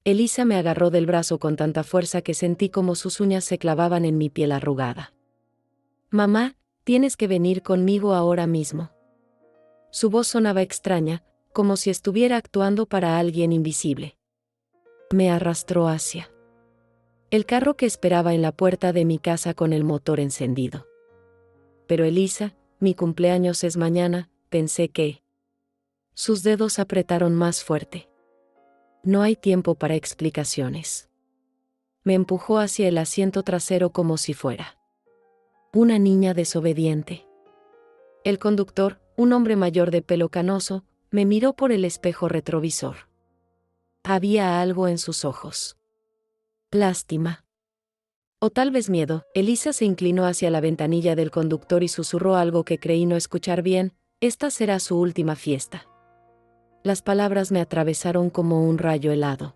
Elisa me agarró del brazo con tanta fuerza que sentí como sus uñas se clavaban en mi piel arrugada. Mamá, tienes que venir conmigo ahora mismo. Su voz sonaba extraña, como si estuviera actuando para alguien invisible. Me arrastró hacia el carro que esperaba en la puerta de mi casa con el motor encendido. Pero Elisa, mi cumpleaños es mañana, pensé que... Sus dedos apretaron más fuerte. No hay tiempo para explicaciones. Me empujó hacia el asiento trasero como si fuera una niña desobediente. El conductor, un hombre mayor de pelo canoso, me miró por el espejo retrovisor. Había algo en sus ojos. Lástima. O tal vez miedo. Elisa se inclinó hacia la ventanilla del conductor y susurró algo que creí no escuchar bien: esta será su última fiesta. Las palabras me atravesaron como un rayo helado.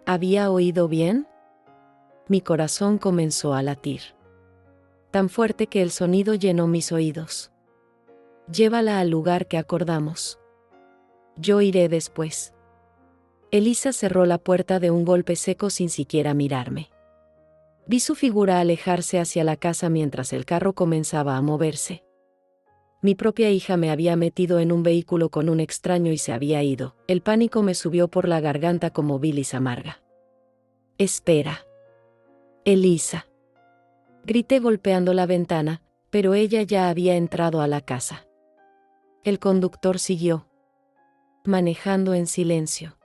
¿Había oído bien? Mi corazón comenzó a latir. Tan fuerte que el sonido llenó mis oídos. Llévala al lugar que acordamos. Yo iré después. Elisa cerró la puerta de un golpe seco sin siquiera mirarme. Vi su figura alejarse hacia la casa mientras el carro comenzaba a moverse. Mi propia hija me había metido en un vehículo con un extraño y se había ido. El pánico me subió por la garganta como bilis amarga. Espera. Elisa. Grité golpeando la ventana, pero ella ya había entrado a la casa. El conductor siguió manejando en silencio.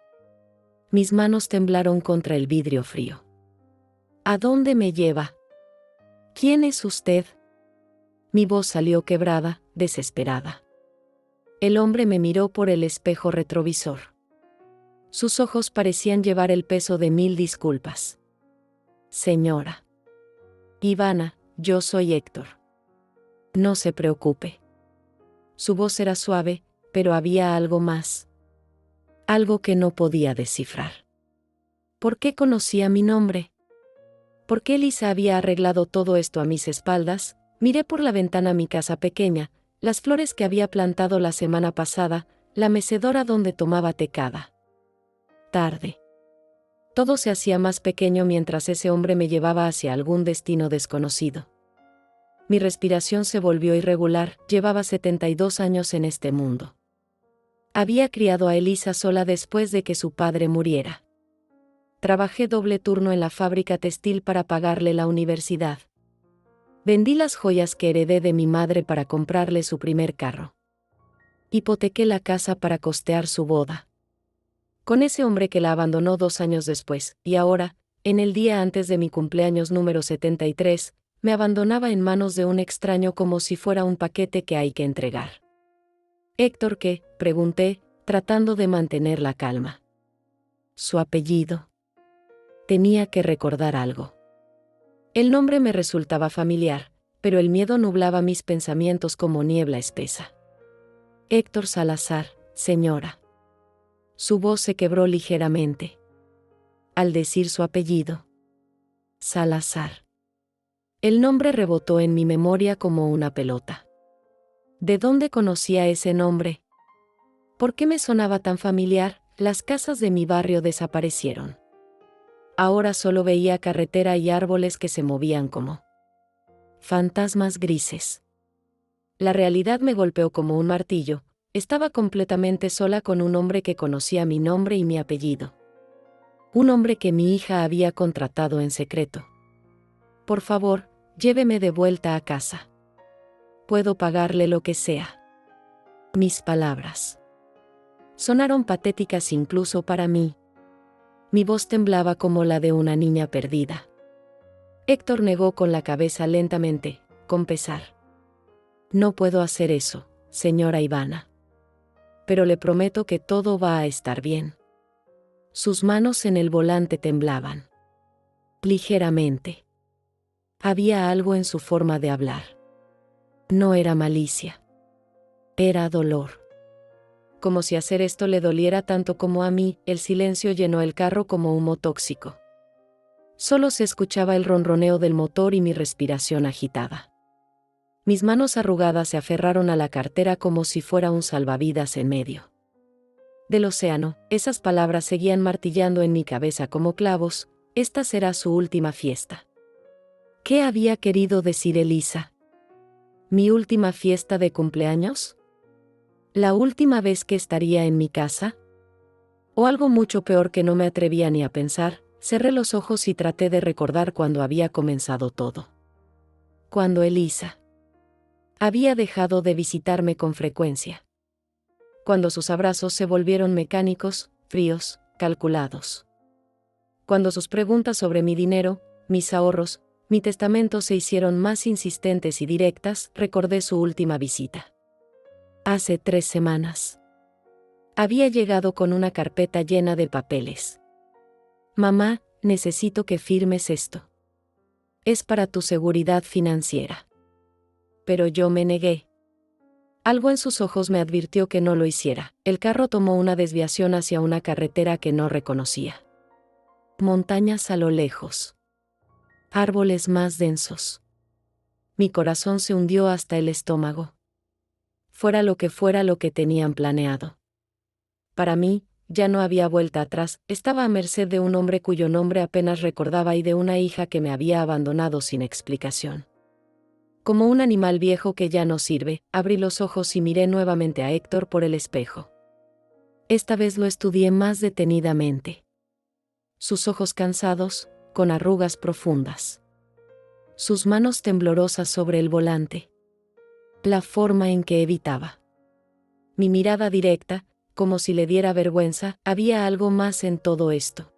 Mis manos temblaron contra el vidrio frío. ¿A dónde me lleva? ¿Quién es usted? Mi voz salió quebrada, desesperada. El hombre me miró por el espejo retrovisor. Sus ojos parecían llevar el peso de 1000 disculpas. Señora Ivana, yo soy Héctor. No se preocupe. Su voz era suave, pero había algo más. Algo que no podía descifrar. ¿Por qué conocía mi nombre? ¿Por qué Elisa había arreglado todo esto a mis espaldas? Miré por la ventana mi casa pequeña, las flores que había plantado la semana pasada, la mecedora donde tomaba té cada tarde. Todo se hacía más pequeño mientras ese hombre me llevaba hacia algún destino desconocido. Mi respiración se volvió irregular. Llevaba 72 años en este mundo. Había criado a Elisa sola después de que su padre muriera. Trabajé doble turno en la fábrica textil para pagarle la universidad. Vendí las joyas que heredé de mi madre para comprarle su primer carro. Hipotequé la casa para costear su boda con ese hombre que la abandonó 2 años después, y ahora, en el día antes de mi cumpleaños número 73, me abandonaba en manos de un extraño como si fuera un paquete que hay que entregar. ¿Héctor qué?, pregunté, tratando de mantener la calma. Su apellido. Tenía que recordar algo. El nombre me resultaba familiar, pero el miedo nublaba mis pensamientos como niebla espesa. Héctor Salazar, señora. Su voz se quebró ligeramente al decir su apellido. Salazar. El nombre rebotó en mi memoria como una pelota. ¿De dónde conocía ese nombre? ¿Por qué me sonaba tan familiar? Las casas de mi barrio desaparecieron. Ahora solo veía carretera y árboles que se movían como fantasmas grises. La realidad me golpeó como un martillo. Estaba completamente sola con un hombre que conocía mi nombre y mi apellido. Un hombre que mi hija había contratado en secreto. Por favor, lléveme de vuelta a casa. Puedo pagarle lo que sea. Mis palabras sonaron patéticas incluso para mí. Mi voz temblaba como la de una niña perdida. Héctor negó con la cabeza lentamente, con pesar. No puedo hacer eso, señora Ivana. Pero le prometo que todo va a estar bien. Sus manos en el volante temblaban ligeramente. Había algo en su forma de hablar. No era malicia. Era dolor. Como si hacer esto le doliera tanto como a mí. El silencio llenó el carro como humo tóxico. Solo se escuchaba el ronroneo del motor y mi respiración agitada. Mis manos arrugadas se aferraron a la cartera como si fuera un salvavidas en medio del océano. Esas palabras seguían martillando en mi cabeza como clavos. Esta será su última fiesta. ¿Qué había querido decir Elisa? ¿Mi última fiesta de cumpleaños? ¿La última vez que estaría en mi casa? O algo mucho peor que no me atrevía ni a pensar. Cerré los ojos y traté de recordar cuándo había comenzado todo. Cuando Elisa había dejado de visitarme con frecuencia. Cuando sus abrazos se volvieron mecánicos, fríos, calculados. Cuando sus preguntas sobre mi dinero, mis ahorros, mi testamento se hicieron más insistentes y directas, recordé su última visita. Hace 3 semanas. Había llegado con una carpeta llena de papeles. Mamá, necesito que firmes esto. Es para tu seguridad financiera. Pero yo me negué. Algo en sus ojos me advirtió que no lo hiciera. El carro tomó una desviación hacia una carretera que no reconocía. Montañas a lo lejos. Árboles más densos. Mi corazón se hundió hasta el estómago. Fuera lo que tenían planeado. Para mí, ya no había vuelta atrás, estaba a merced de un hombre cuyo nombre apenas recordaba y de una hija que me había abandonado sin explicación. Como un animal viejo que ya no sirve, abrí los ojos y miré nuevamente a Héctor por el espejo. Esta vez lo estudié más detenidamente. Sus ojos cansados, con arrugas profundas. Sus manos temblorosas sobre el volante. La forma en que evitaba. Mi mirada directa, como si le diera vergüenza, había algo más en todo esto.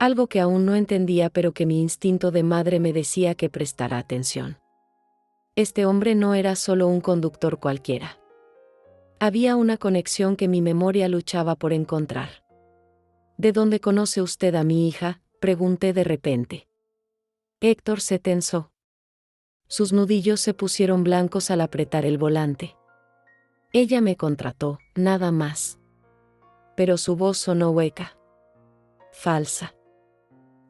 Algo que aún no entendía pero que mi instinto de madre me decía que prestara atención. Este hombre no era solo un conductor cualquiera. Había una conexión que mi memoria luchaba por encontrar. ¿De dónde conoce usted a mi hija?, pregunté de repente. Héctor se tensó. Sus nudillos se pusieron blancos al apretar el volante. Ella me contrató, nada más. Pero su voz sonó hueca. Falsa.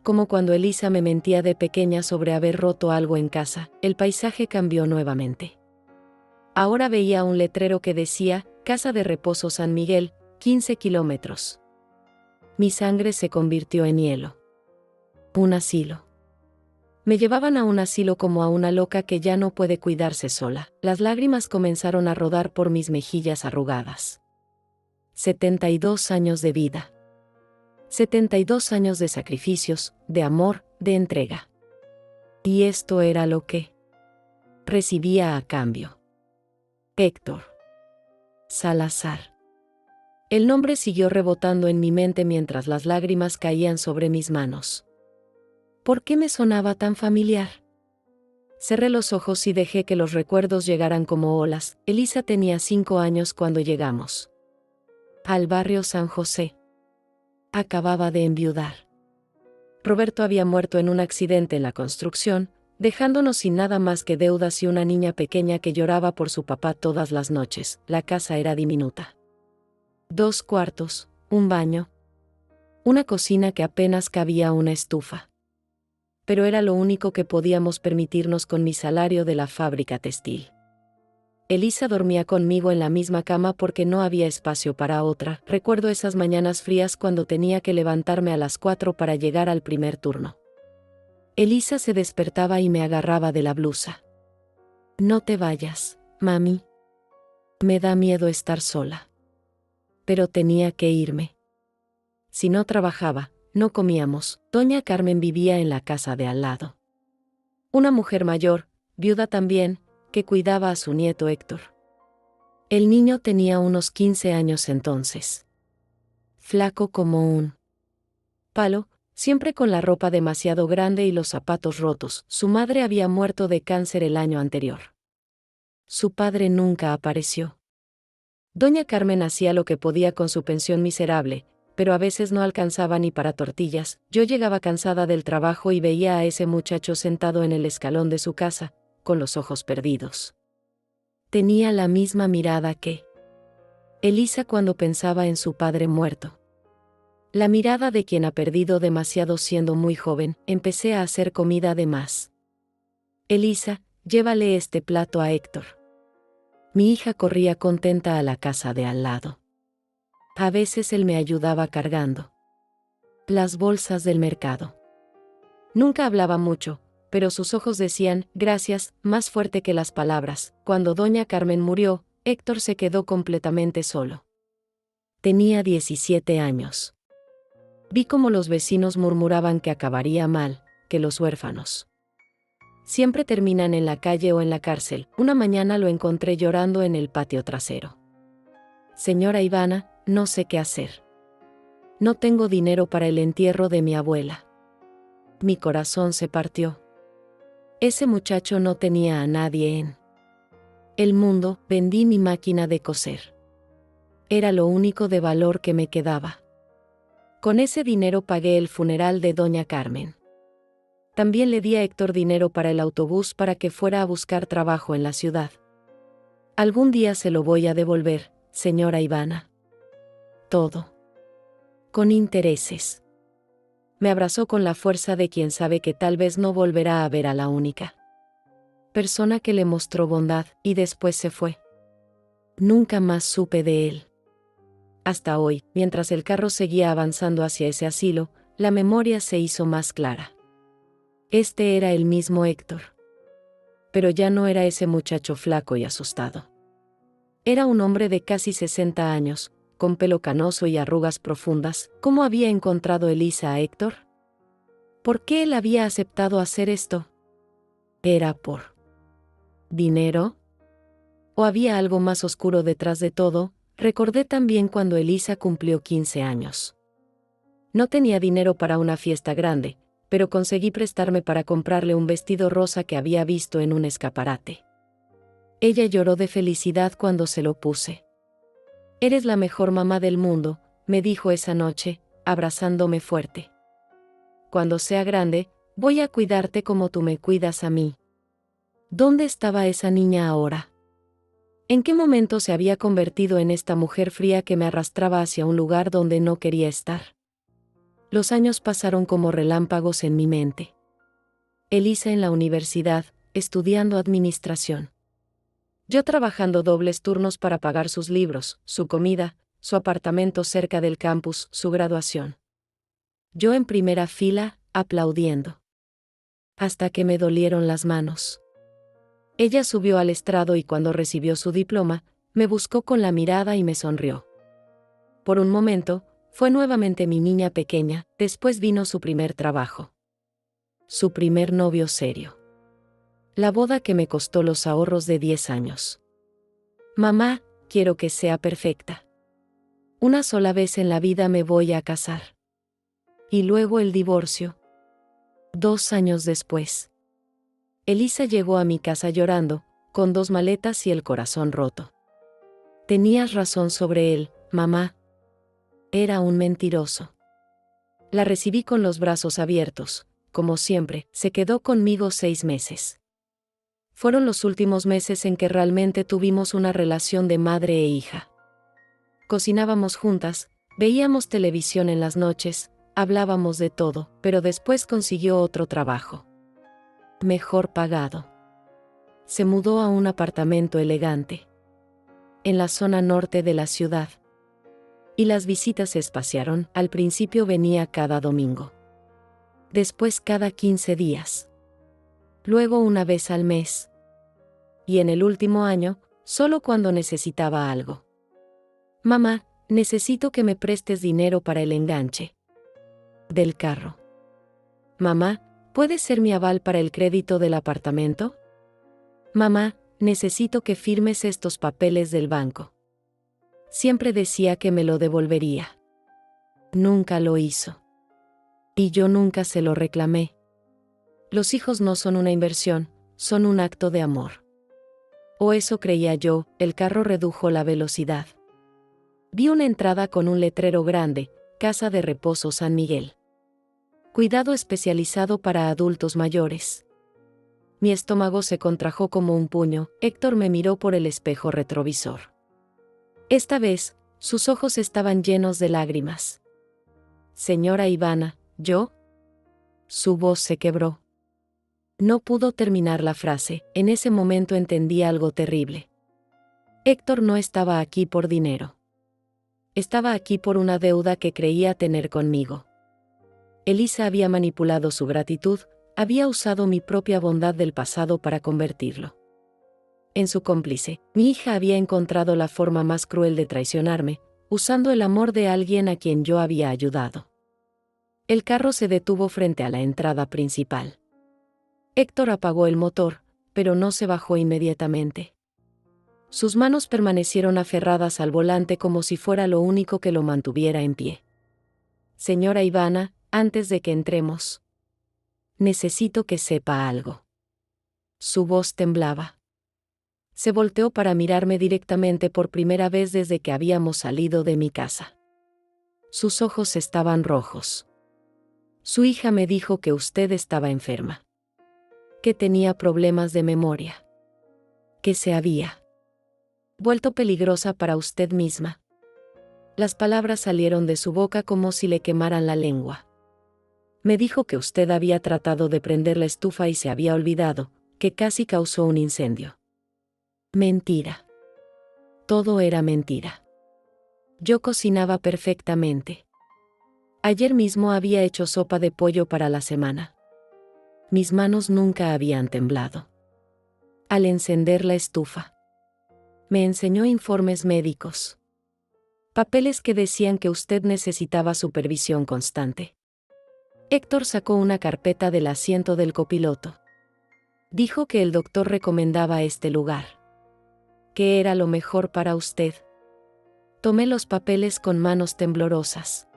Como cuando Elisa me mentía de pequeña sobre haber roto algo en casa. El paisaje cambió nuevamente. Ahora veía un letrero que decía, Casa de Reposo San Miguel, 15 kilómetros. Mi sangre se convirtió en hielo. Un asilo. Me llevaban a un asilo como a una loca que ya no puede cuidarse sola. Las lágrimas comenzaron a rodar por mis mejillas arrugadas. 72 años de vida. 72 años de sacrificios, de amor, de entrega. Y esto era lo que recibía a cambio. Héctor Salazar. El nombre siguió rebotando en mi mente mientras las lágrimas caían sobre mis manos. ¿Por qué me sonaba tan familiar? Cerré los ojos y dejé que los recuerdos llegaran como olas. Elisa tenía 5 años cuando llegamos al barrio San José. Acababa de enviudar. Roberto había muerto en un accidente en la construcción, dejándonos sin nada más que deudas y una niña pequeña que lloraba por su papá todas las noches. La casa era diminuta. 2 cuartos, un baño, una cocina que apenas cabía una estufa. Pero era lo único que podíamos permitirnos con mi salario de la fábrica textil. Elisa dormía conmigo en la misma cama porque no había espacio para otra. Recuerdo esas mañanas frías cuando tenía que levantarme a las 4 para llegar al primer turno. Elisa se despertaba y me agarraba de la blusa. No te vayas, mami. Me da miedo estar sola. Pero tenía que irme. Si no trabajaba, no comíamos. Doña Carmen vivía en la casa de al lado. Una mujer mayor, viuda también, que cuidaba a su nieto Héctor. El niño tenía unos 15 años entonces. Flaco como un palo, siempre con la ropa demasiado grande y los zapatos rotos. Su madre había muerto de cáncer el año anterior. Su padre nunca apareció. Doña Carmen hacía lo que podía con su pensión miserable, pero a veces no alcanzaba ni para tortillas. Yo llegaba cansada del trabajo y veía a ese muchacho sentado en el escalón de su casa, con los ojos perdidos. Tenía la misma mirada que Elisa cuando pensaba en su padre muerto. La mirada de quien ha perdido demasiado siendo muy joven. Empecé a hacer comida de más. Elisa, llévale este plato a Héctor. Mi hija corría contenta a la casa de al lado. A veces él me ayudaba cargando las bolsas del mercado. Nunca hablaba mucho, pero sus ojos decían, gracias, más fuerte que las palabras. Cuando doña Carmen murió, Héctor se quedó completamente solo. Tenía 17 años. Vi cómo los vecinos murmuraban que acabaría mal, que los huérfanos siempre terminan en la calle o en la cárcel. Una mañana lo encontré llorando en el patio trasero. Señora Ivana, no sé qué hacer. No tengo dinero para el entierro de mi abuela. Mi corazón se partió. Ese muchacho no tenía a nadie en el mundo. Vendí mi máquina de coser. Era lo único de valor que me quedaba. Con ese dinero pagué el funeral de doña Carmen. También le di a Héctor dinero para el autobús para que fuera a buscar trabajo en la ciudad. Algún día se lo voy a devolver, señora Ivana. Todo. Con intereses. Me abrazó con la fuerza de quien sabe que tal vez no volverá a ver a la única persona que le mostró bondad, y después se fue. Nunca más supe de él. Hasta hoy, mientras el carro seguía avanzando hacia ese asilo, la memoria se hizo más clara. Este era el mismo Héctor. Pero ya no era ese muchacho flaco y asustado. Era un hombre de casi 60 años, con pelo canoso y arrugas profundas. ¿Cómo había encontrado Elisa a Héctor? ¿Por qué él había aceptado hacer esto? ¿Era por dinero? ¿O había algo más oscuro detrás de todo? Recordé también cuando Elisa cumplió 15 años. No tenía dinero para una fiesta grande, pero conseguí prestarme para comprarle un vestido rosa que había visto en un escaparate. Ella lloró de felicidad cuando se lo puse. Eres la mejor mamá del mundo, me dijo esa noche, abrazándome fuerte. Cuando sea grande, voy a cuidarte como tú me cuidas a mí. ¿Dónde estaba esa niña ahora? ¿En qué momento se había convertido en esta mujer fría que me arrastraba hacia un lugar donde no quería estar? Los años pasaron como relámpagos en mi mente. Elisa en la universidad, estudiando administración. Yo trabajando dobles turnos para pagar sus libros, su comida, su apartamento cerca del campus, su graduación. Yo en primera fila, aplaudiendo. Hasta que me dolieron las manos. Ella subió al estrado y cuando recibió su diploma, me buscó con la mirada y me sonrió. Por un momento, fue nuevamente mi niña pequeña. Después vino su primer trabajo. Su primer novio serio. La boda que me costó los ahorros de 10 años. Mamá, quiero que sea perfecta. Una sola vez en la vida me voy a casar. Y luego el divorcio. 2 años después. Elisa llegó a mi casa llorando, con 2 maletas y el corazón roto. Tenías razón sobre él, mamá. Era un mentiroso. La recibí con los brazos abiertos, como siempre. Se quedó conmigo 6 meses. Fueron los últimos meses en que realmente tuvimos una relación de madre e hija. Cocinábamos juntas, veíamos televisión en las noches, hablábamos de todo, pero después consiguió otro trabajo. Mejor pagado. Se mudó a un apartamento elegante. En la zona norte de la ciudad. Y las visitas se espaciaron. Al principio venía cada domingo. Después cada 15 días. Luego una vez al mes. Y en el último año, solo cuando necesitaba algo. Mamá, necesito que me prestes dinero para el enganche del carro. Mamá, ¿puedes ser mi aval para el crédito del apartamento? Mamá, necesito que firmes estos papeles del banco. Siempre decía que me lo devolvería. Nunca lo hizo. Y yo nunca se lo reclamé. Los hijos no son una inversión, son un acto de amor. O eso creía yo. El carro redujo la velocidad. Vi una entrada con un letrero grande, Casa de Reposo San Miguel. Cuidado especializado para adultos mayores. Mi estómago se contrajo como un puño. Héctor me miró por el espejo retrovisor. Esta vez, sus ojos estaban llenos de lágrimas. Señora Ivana, ¿yo? Su voz se quebró. No pudo terminar la frase. En ese momento entendí algo terrible. Héctor no estaba aquí por dinero. Estaba aquí por una deuda que creía tener conmigo. Elisa había manipulado su gratitud, había usado mi propia bondad del pasado para convertirlo en su cómplice. Mi hija había encontrado la forma más cruel de traicionarme, usando el amor de alguien a quien yo había ayudado. El carro se detuvo frente a la entrada principal. Héctor apagó el motor, pero no se bajó inmediatamente. Sus manos permanecieron aferradas al volante como si fuera lo único que lo mantuviera en pie. Señora Ivana, antes de que entremos, necesito que sepa algo. Su voz temblaba. Se volteó para mirarme directamente por primera vez desde que habíamos salido de mi casa. Sus ojos estaban rojos. Su hija me dijo que usted estaba enferma. Que tenía problemas de memoria. Que se había vuelto peligrosa para usted misma. Las palabras salieron de su boca como si le quemaran la lengua. Me dijo que usted había tratado de prender la estufa y se había olvidado, que casi causó un incendio. Mentira. Todo era mentira. Yo cocinaba perfectamente. Ayer mismo había hecho sopa de pollo para la semana. Mis manos nunca habían temblado. Al encender la estufa, me enseñó informes médicos. Papeles que decían que usted necesitaba supervisión constante. Héctor sacó una carpeta del asiento del copiloto. Dijo que el doctor recomendaba este lugar. Que era lo mejor para usted. Tomé los papeles con manos temblorosas.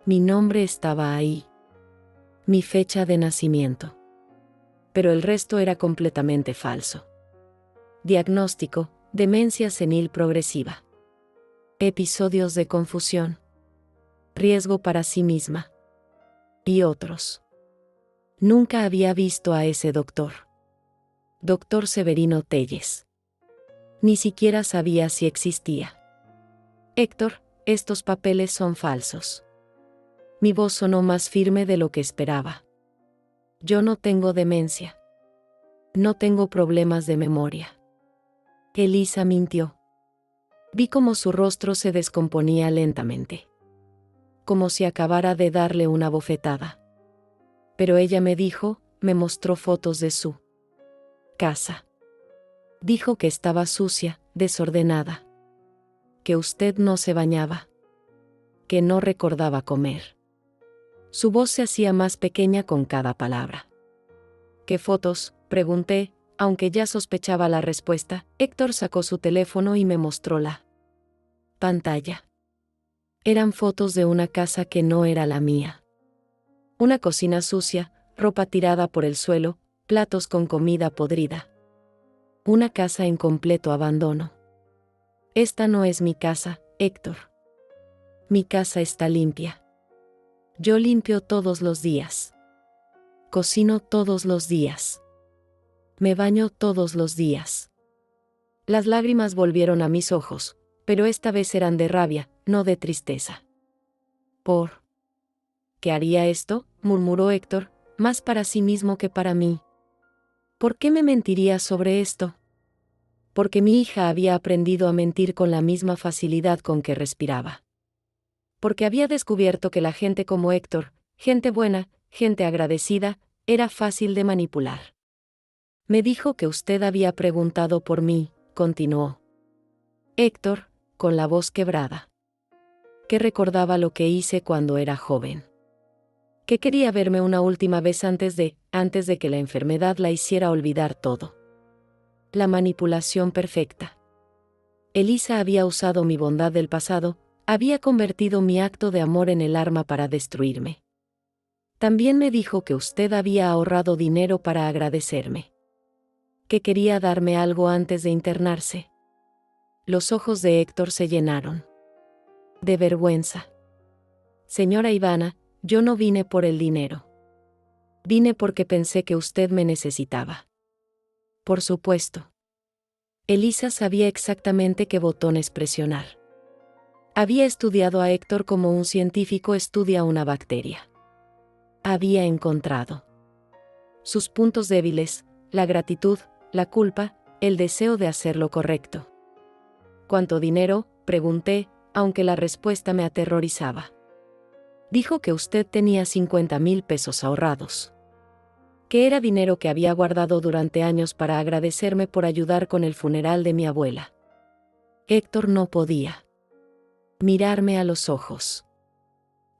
Mi nombre estaba ahí. Mi fecha de nacimiento. Pero el resto era completamente falso. Diagnóstico: demencia senil progresiva. Episodios de confusión. Riesgo para sí misma. Y otros. Nunca había visto a ese doctor. Doctor Severino Telles. Ni siquiera sabía si existía. Héctor, estos papeles son falsos. Mi voz sonó más firme de lo que esperaba. Yo no tengo demencia. No tengo problemas de memoria. Elisa mintió. Vi cómo su rostro se descomponía lentamente. Como si acabara de darle una bofetada. Pero ella me dijo, me mostró fotos de su casa. Dijo que estaba sucia, desordenada. Que usted no se bañaba. Que no recordaba comer. Su voz se hacía más pequeña con cada palabra. ¿Qué fotos?, pregunté, aunque ya sospechaba la respuesta. Héctor sacó su teléfono y me mostró la pantalla. Eran fotos de una casa que no era la mía. Una cocina sucia, ropa tirada por el suelo, platos con comida podrida. Una casa en completo abandono. Esta no es mi casa, Héctor. Mi casa está limpia. Yo limpio todos los días. Cocino todos los días. Me baño todos los días. Las lágrimas volvieron a mis ojos, pero esta vez eran de rabia, no de tristeza. ¿Por qué haría esto?, murmuró Héctor, más para sí mismo que para mí. ¿Por qué me mentiría sobre esto? Porque mi hija había aprendido a mentir con la misma facilidad con que respiraba. Porque había descubierto que la gente como Héctor, gente buena, gente agradecida, era fácil de manipular. Me dijo que usted había preguntado por mí, continuó Héctor, con la voz quebrada. Que recordaba lo que hice cuando era joven. Que quería verme una última vez antes de que la enfermedad la hiciera olvidar todo. La manipulación perfecta. Elisa había usado mi bondad del pasado, había convertido mi acto de amor en el arma para destruirme. También me dijo que usted había ahorrado dinero para agradecerme. Que quería darme algo antes de internarse. Los ojos de Héctor se llenaron de vergüenza. Señora Ivana, yo no vine por el dinero. Vine porque pensé que usted me necesitaba. Por supuesto. Elisa sabía exactamente qué botones presionar. Había estudiado a Héctor como un científico estudia una bacteria. Había encontrado sus puntos débiles, la gratitud, la culpa, el deseo de hacer lo correcto. ¿Cuánto dinero?, pregunté, aunque la respuesta me aterrorizaba. Dijo que usted tenía 50,000 pesos ahorrados. Que era dinero que había guardado durante años para agradecerme por ayudar con el funeral de mi abuela. Héctor no podía mirarme a los ojos.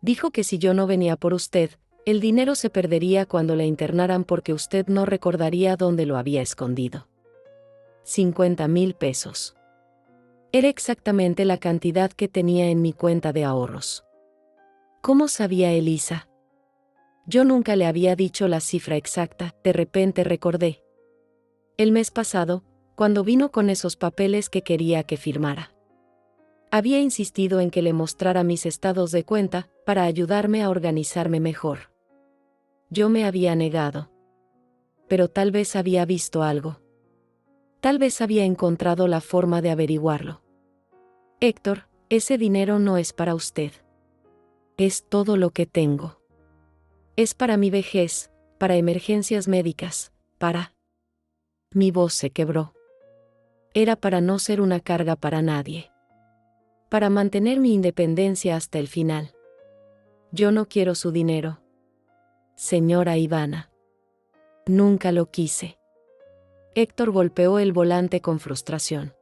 Dijo que si yo no venía por usted, el dinero se perdería cuando la internaran porque usted no recordaría dónde lo había escondido. 50,000 pesos. Era exactamente la cantidad que tenía en mi cuenta de ahorros. ¿Cómo sabía Elisa? Yo nunca le había dicho la cifra exacta, de repente recordé. El mes pasado, cuando vino con esos papeles que quería que firmara. Había insistido en que le mostrara mis estados de cuenta, para ayudarme a organizarme mejor. Yo me había negado. Pero tal vez había visto algo. Tal vez había encontrado la forma de averiguarlo. Héctor, ese dinero no es para usted. Es todo lo que tengo. Es para mi vejez, para emergencias médicas, para... Mi voz se quebró. Era para no ser una carga para nadie. Para mantener mi independencia hasta el final. Yo no quiero su dinero. Señora Ivana. Nunca lo quise. Héctor golpeó el volante con frustración.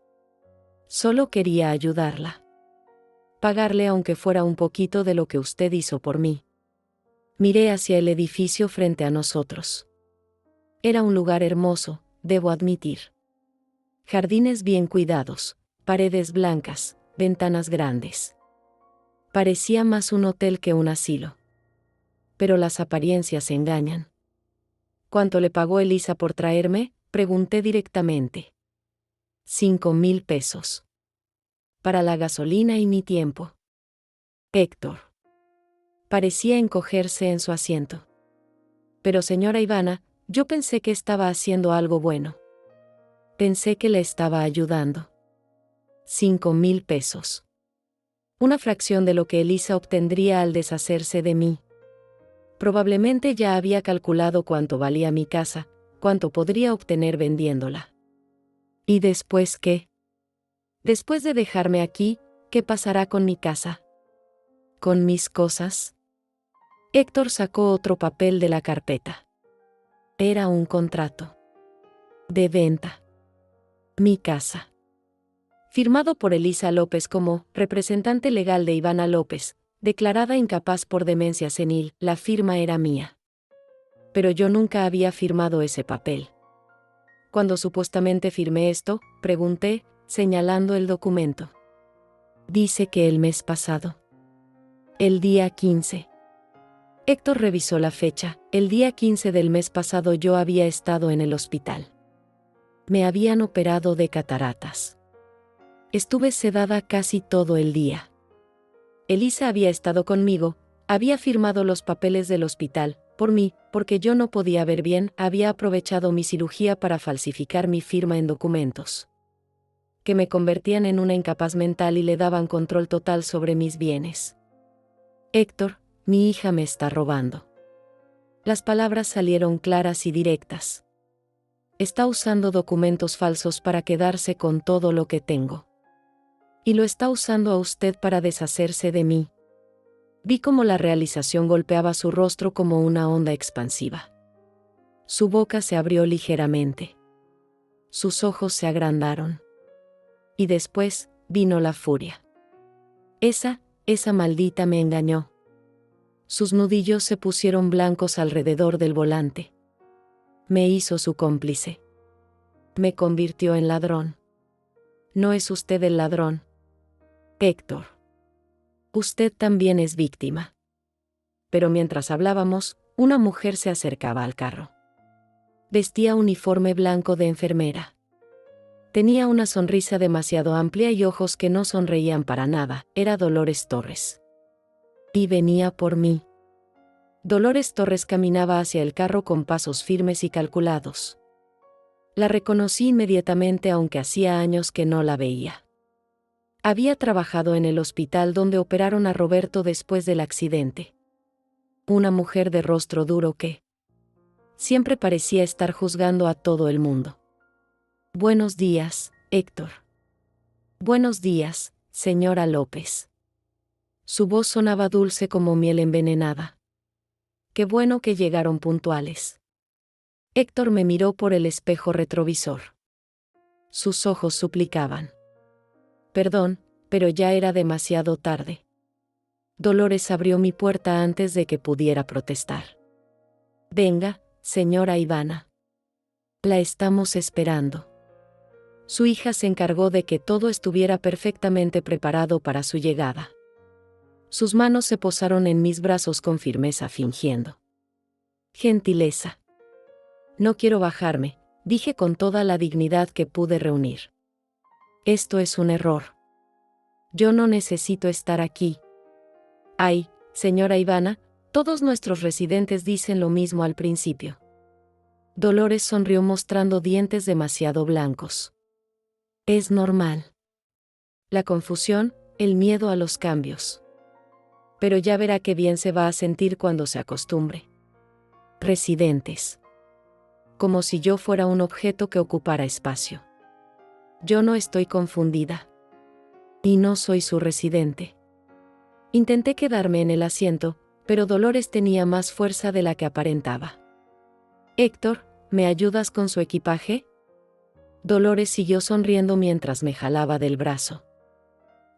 Solo quería ayudarla. Pagarle aunque fuera un poquito de lo que usted hizo por mí. Miré hacia el edificio frente a nosotros. Era un lugar hermoso, debo admitir. Jardines bien cuidados, paredes blancas, ventanas grandes. Parecía más un hotel que un asilo. Pero las apariencias engañan. ¿Cuánto le pagó Elisa por traerme?, pregunté directamente. 5,000 pesos. Para la gasolina y mi tiempo. Héctor. Parecía encogerse en su asiento. Pero señora Ivana, yo pensé que estaba haciendo algo bueno. Pensé que le estaba ayudando. 5,000 pesos. Una fracción de lo que Elisa obtendría al deshacerse de mí. Probablemente ya había calculado cuánto valía mi casa, cuánto podría obtener vendiéndola. ¿Y después qué? Después de dejarme aquí, ¿qué pasará con mi casa? ¿Con mis cosas? Héctor sacó otro papel de la carpeta. Era un contrato. De venta. Mi casa. Firmado por Elisa López como representante legal de Ivana López, declarada incapaz por demencia senil, la firma era mía. Pero yo nunca había firmado ese papel. Cuando supuestamente firmé esto, pregunté, señalando el documento. Dice que el mes pasado. El día 15. Héctor revisó la fecha. El día 15 del mes pasado yo había estado en el hospital. Me habían operado de cataratas. Estuve sedada casi todo el día. Elisa había estado conmigo, había firmado los papeles del hospital, por mí, porque yo no podía ver bien, había aprovechado mi cirugía para falsificar mi firma en documentos. Que me convertían en una incapaz mental y le daban control total sobre mis bienes. Héctor, mi hija me está robando. Las palabras salieron claras y directas. Está usando documentos falsos para quedarse con todo lo que tengo. Y lo está usando a usted para deshacerse de mí. Vi cómo la realización golpeaba su rostro como una onda expansiva. Su boca se abrió ligeramente. Sus ojos se agrandaron. Y después, vino la furia. Esa maldita me engañó. Sus nudillos se pusieron blancos alrededor del volante. Me hizo su cómplice. Me convirtió en ladrón. No es usted el ladrón. Héctor. Usted también es víctima. Pero mientras hablábamos, una mujer se acercaba al carro. Vestía uniforme blanco de enfermera. Tenía una sonrisa demasiado amplia y ojos que no sonreían para nada. Era Dolores Torres. Y venía por mí. Dolores Torres caminaba hacia el carro con pasos firmes y calculados. La reconocí inmediatamente aunque hacía años que no la veía. Había trabajado en el hospital donde operaron a Roberto después del accidente. Una mujer de rostro duro que siempre parecía estar juzgando a todo el mundo. Buenos días, Héctor. Buenos días, señora López. Su voz sonaba dulce como miel envenenada. Qué bueno que llegaron puntuales. Héctor me miró por el espejo retrovisor. Sus ojos suplicaban. Perdón, pero ya era demasiado tarde. Dolores abrió mi puerta antes de que pudiera protestar. Venga, señora Ivana. La estamos esperando. Su hija se encargó de que todo estuviera perfectamente preparado para su llegada. Sus manos se posaron en mis brazos con firmeza fingiendo gentileza. No quiero bajarme, dije con toda la dignidad que pude reunir. Esto es un error. Yo no necesito estar aquí. Ay, señora Ivana, todos nuestros residentes dicen lo mismo al principio. Dolores sonrió mostrando dientes demasiado blancos. Es normal. La confusión, el miedo a los cambios. Pero ya verá qué bien se va a sentir cuando se acostumbre. Residentes. Como si yo fuera un objeto que ocupara espacio. Yo no estoy confundida. Y no soy su residente. Intenté quedarme en el asiento, pero Dolores tenía más fuerza de la que aparentaba. Héctor, ¿me ayudas con su equipaje? Dolores siguió sonriendo mientras me jalaba del brazo.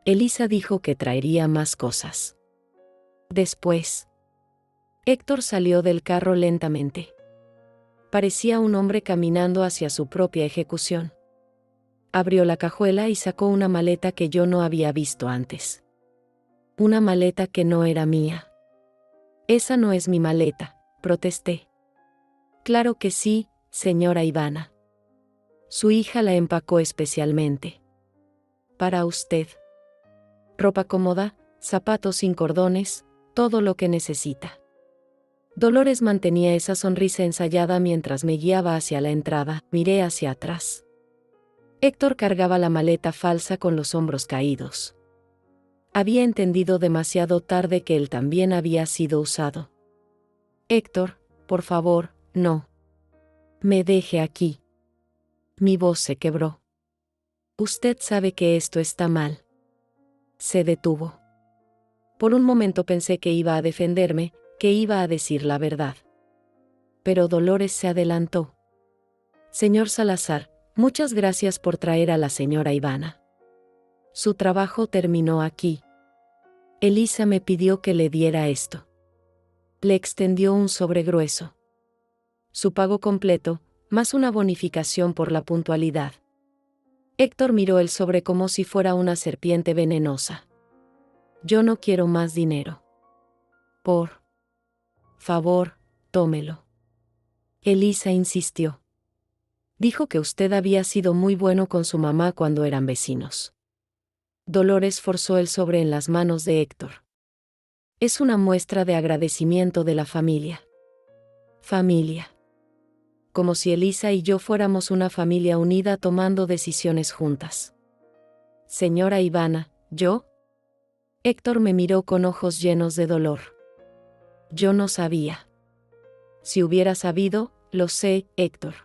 Elisa dijo que traería más cosas. Después. Héctor salió del carro lentamente. Parecía un hombre caminando hacia su propia ejecución. Abrió la cajuela y sacó una maleta que yo no había visto antes. Una maleta que no era mía. Esa no es mi maleta, protesté. Claro que sí, señora Ivana. Su hija la empacó especialmente. Para usted. Ropa cómoda, zapatos sin cordones, todo lo que necesita. Dolores mantenía esa sonrisa ensayada mientras me guiaba hacia la entrada. Miré hacia atrás. Héctor cargaba la maleta falsa con los hombros caídos. Había entendido demasiado tarde que él también había sido usado. Héctor, por favor, no. Me deje aquí. Mi voz se quebró. Usted sabe que esto está mal. Se detuvo. Por un momento pensé que iba a defenderme, que iba a decir la verdad. Pero Dolores se adelantó. Señor Salazar, muchas gracias por traer a la señora Ivana. Su trabajo terminó aquí. Elisa me pidió que le diera esto. Le extendió un sobre grueso. Su pago completo, más una bonificación por la puntualidad. Héctor miró el sobre como si fuera una serpiente venenosa. Yo no quiero más dinero. Por favor, tómelo. Elisa insistió. Dijo que usted había sido muy bueno con su mamá cuando eran vecinos. Dolores forzó el sobre en las manos de Héctor. Es una muestra de agradecimiento de la familia. Familia. Como si Elisa y yo fuéramos una familia unida tomando decisiones juntas. Señora Ivana, ¿yo? Héctor me miró con ojos llenos de dolor. Yo no sabía. Si hubiera sabido, lo sé, Héctor.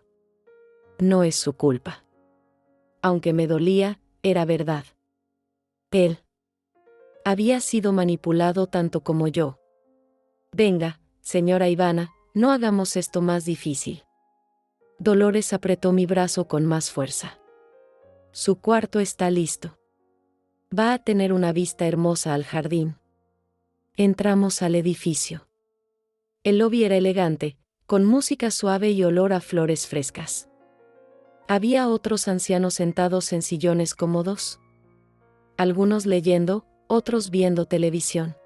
No es su culpa. Aunque me dolía, era verdad. Él había sido manipulado tanto como yo. Venga, señora Ivana, no hagamos esto más difícil. Dolores apretó mi brazo con más fuerza. Su cuarto está listo. Va a tener una vista hermosa al jardín. Entramos al edificio. El lobby era elegante, con música suave y olor a flores frescas. Había otros ancianos sentados en sillones cómodos. Algunos leyendo, otros viendo televisión.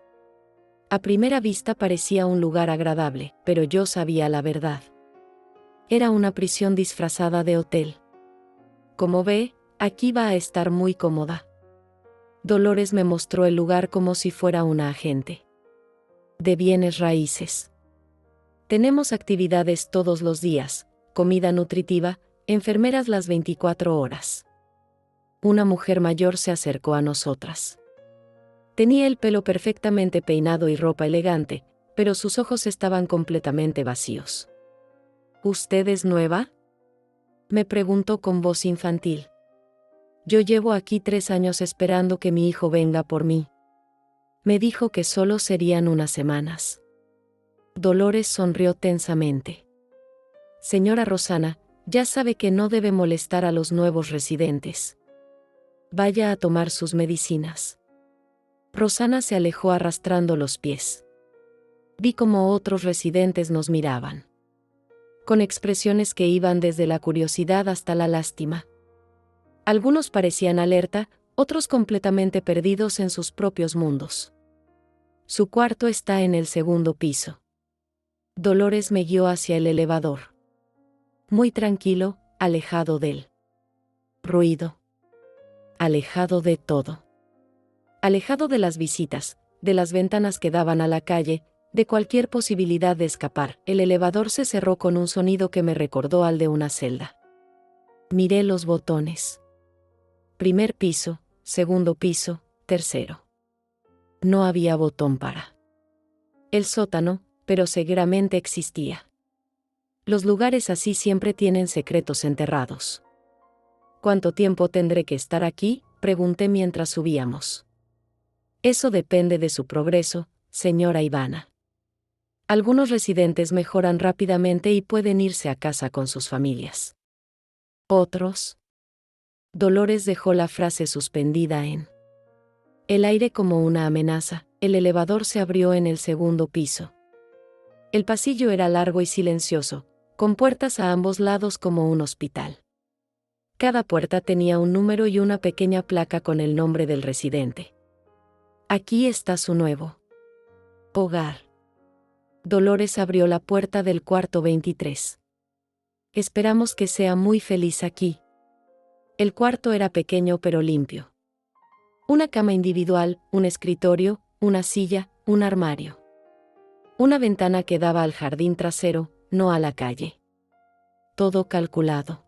A primera vista parecía un lugar agradable, pero yo sabía la verdad. Era una prisión disfrazada de hotel. Como ve, aquí va a estar muy cómoda. Dolores me mostró el lugar como si fuera una agente de bienes raíces. Tenemos actividades todos los días, comida nutritiva, enfermeras las 24 horas. Una mujer mayor se acercó a nosotras. Tenía el pelo perfectamente peinado y ropa elegante, pero sus ojos estaban completamente vacíos. ¿Usted es nueva?, me preguntó con voz infantil. Yo llevo aquí 3 años esperando que mi hijo venga por mí. Me dijo que solo serían unas semanas. Dolores sonrió tensamente. Señora Rosana, ya sabe que no debe molestar a los nuevos residentes. Vaya a tomar sus medicinas. Rosana se alejó arrastrando los pies. Vi cómo otros residentes nos miraban, con expresiones que iban desde la curiosidad hasta la lástima. Algunos parecían alerta, otros completamente perdidos en sus propios mundos. Su cuarto está en el segundo piso. Dolores me guió hacia el elevador. Muy tranquilo, alejado del ruido. Alejado de todo. Alejado de las visitas, de las ventanas que daban a la calle, de cualquier posibilidad de escapar. El elevador se cerró con un sonido que me recordó al de una celda. Miré los botones. Primer piso, segundo piso, tercero. No había botón para el sótano, pero seguramente existía. Los lugares así siempre tienen secretos enterrados. ¿Cuánto tiempo tendré que estar aquí?, pregunté mientras subíamos. Eso depende de su progreso, señora Ivana. Algunos residentes mejoran rápidamente y pueden irse a casa con sus familias. Otros. Dolores dejó la frase suspendida en el aire como una amenaza. El elevador se abrió en el segundo piso. El pasillo era largo y silencioso, con puertas a ambos lados como un hospital. Cada puerta tenía un número y una pequeña placa con el nombre del residente. Aquí está su nuevo hogar. Dolores abrió la puerta del cuarto 23. Esperamos que sea muy feliz aquí. El cuarto era pequeño pero limpio. Una cama individual, un escritorio, una silla, un armario. Una ventana que daba al jardín trasero, no a la calle. Todo calculado.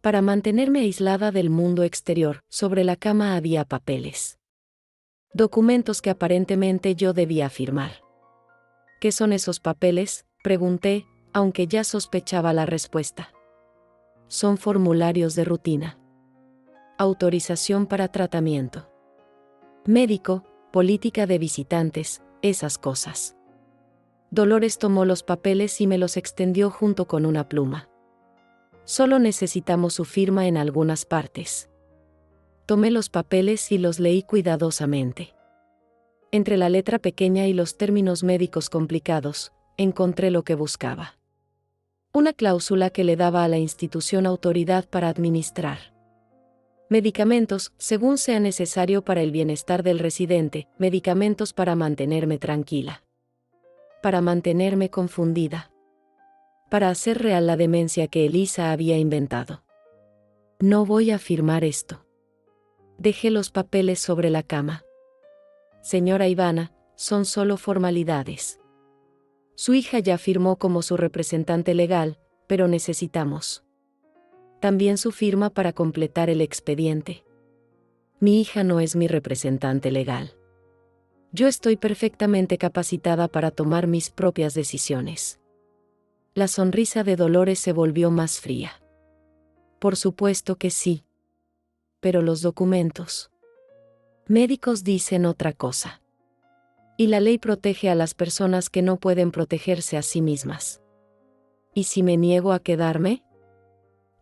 Para mantenerme aislada del mundo exterior, sobre la cama había papeles. Documentos que aparentemente yo debía firmar. ¿Qué son esos papeles?, pregunté, aunque ya sospechaba la respuesta. Son formularios de rutina. Autorización para tratamiento médico, política de visitantes, esas cosas. Dolores tomó los papeles y me los extendió junto con una pluma. Solo necesitamos su firma en algunas partes. Tomé los papeles y los leí cuidadosamente. Entre la letra pequeña y los términos médicos complicados, encontré lo que buscaba. Una cláusula que le daba a la institución autoridad para administrar medicamentos, según sea necesario para el bienestar del residente, medicamentos para mantenerme tranquila. Para mantenerme confundida. Para hacer real la demencia que Elisa había inventado. No voy a firmar esto. Dejé los papeles sobre la cama. Señora Ivana, son solo formalidades. Su hija ya firmó como su representante legal, pero necesitamos también su firma para completar el expediente. Mi hija no es mi representante legal. Yo estoy perfectamente capacitada para tomar mis propias decisiones. La sonrisa de Dolores se volvió más fría. Por supuesto que sí. Pero los documentos médicos dicen otra cosa. Y la ley protege a las personas que no pueden protegerse a sí mismas. ¿Y si me niego a quedarme?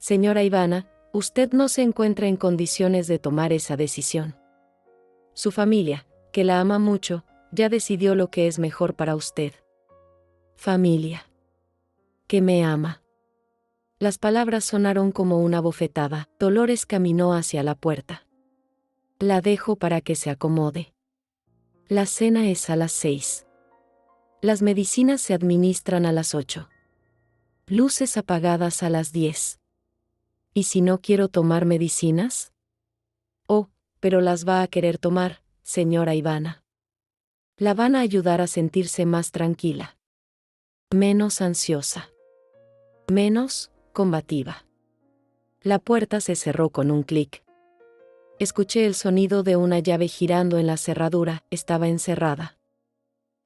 Señora Ivana, usted no se encuentra en condiciones de tomar esa decisión. Su familia, que la ama mucho, ya decidió lo que es mejor para usted. Familia. Que me ama. Las palabras sonaron como una bofetada. Dolores caminó hacia la puerta. La dejo para que se acomode. La cena es a las 6. Las medicinas se administran a las 8. Luces apagadas a las 10. ¿Y si no quiero tomar medicinas? Oh, pero las va a querer tomar, señora Ivana. La van a ayudar a sentirse más tranquila. Menos ansiosa. Menos combativa. La puerta se cerró con un clic. Escuché el sonido de una llave girando en la cerradura. Estaba encerrada.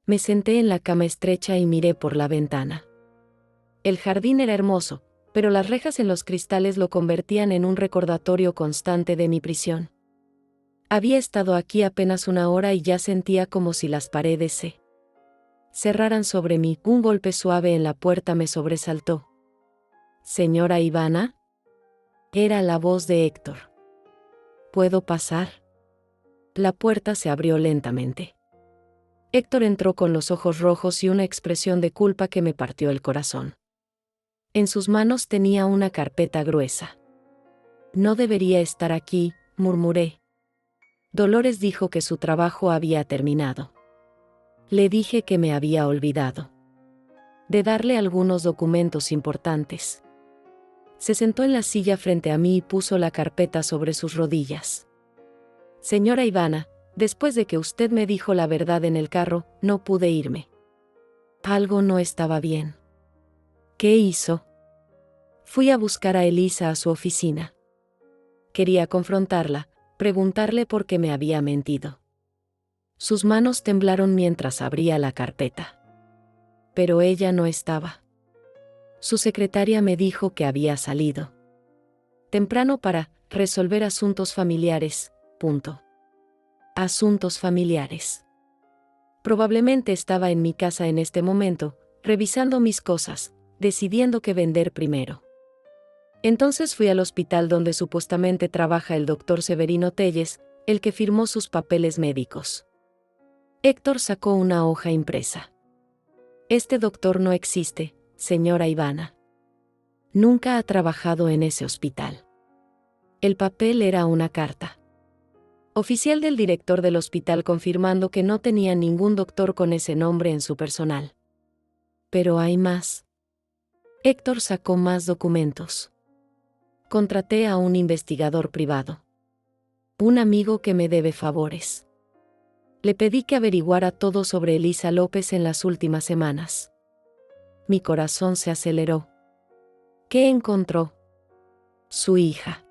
Me senté en la cama estrecha y miré por la ventana. El jardín era hermoso, pero las rejas en los cristales lo convertían en un recordatorio constante de mi prisión. Había estado aquí apenas una hora y ya sentía como si las paredes se cerraran sobre mí. Un golpe suave en la puerta me sobresaltó. «Señora Ivana». Era la voz de Héctor. «¿Puedo pasar?». La puerta se abrió lentamente. Héctor entró con los ojos rojos y una expresión de culpa que me partió el corazón. En sus manos tenía una carpeta gruesa. «No debería estar aquí», murmuré. Dolores dijo que su trabajo había terminado. Le dije que me había olvidado de darle algunos documentos importantes. Se sentó en la silla frente a mí y puso la carpeta sobre sus rodillas. «Señora Ivana, después de que usted me dijo la verdad en el carro, no pude irme. Algo no estaba bien». «¿Qué hizo?». «Fui a buscar a Elisa a su oficina. Quería confrontarla, preguntarle por qué me había mentido». Sus manos temblaron mientras abría la carpeta. Pero ella no estaba. Su secretaria me dijo que había salido temprano para resolver asuntos familiares. Asuntos familiares. Probablemente estaba en mi casa en este momento, revisando mis cosas, decidiendo qué vender primero. Entonces fui al hospital donde supuestamente trabaja el doctor Severino Telles, el que firmó sus papeles médicos. Héctor sacó una hoja impresa. «Este doctor no existe, señora Ivana. Nunca ha trabajado en ese hospital». El papel era una carta oficial del director del hospital confirmando que no tenía ningún doctor con ese nombre en su personal. Pero hay más. Héctor sacó más documentos. Contraté a un investigador privado. Un amigo que me debe favores. Le pedí que averiguara todo sobre Elisa López en las últimas semanas. Mi corazón se aceleró. ¿Qué encontró? Su hija.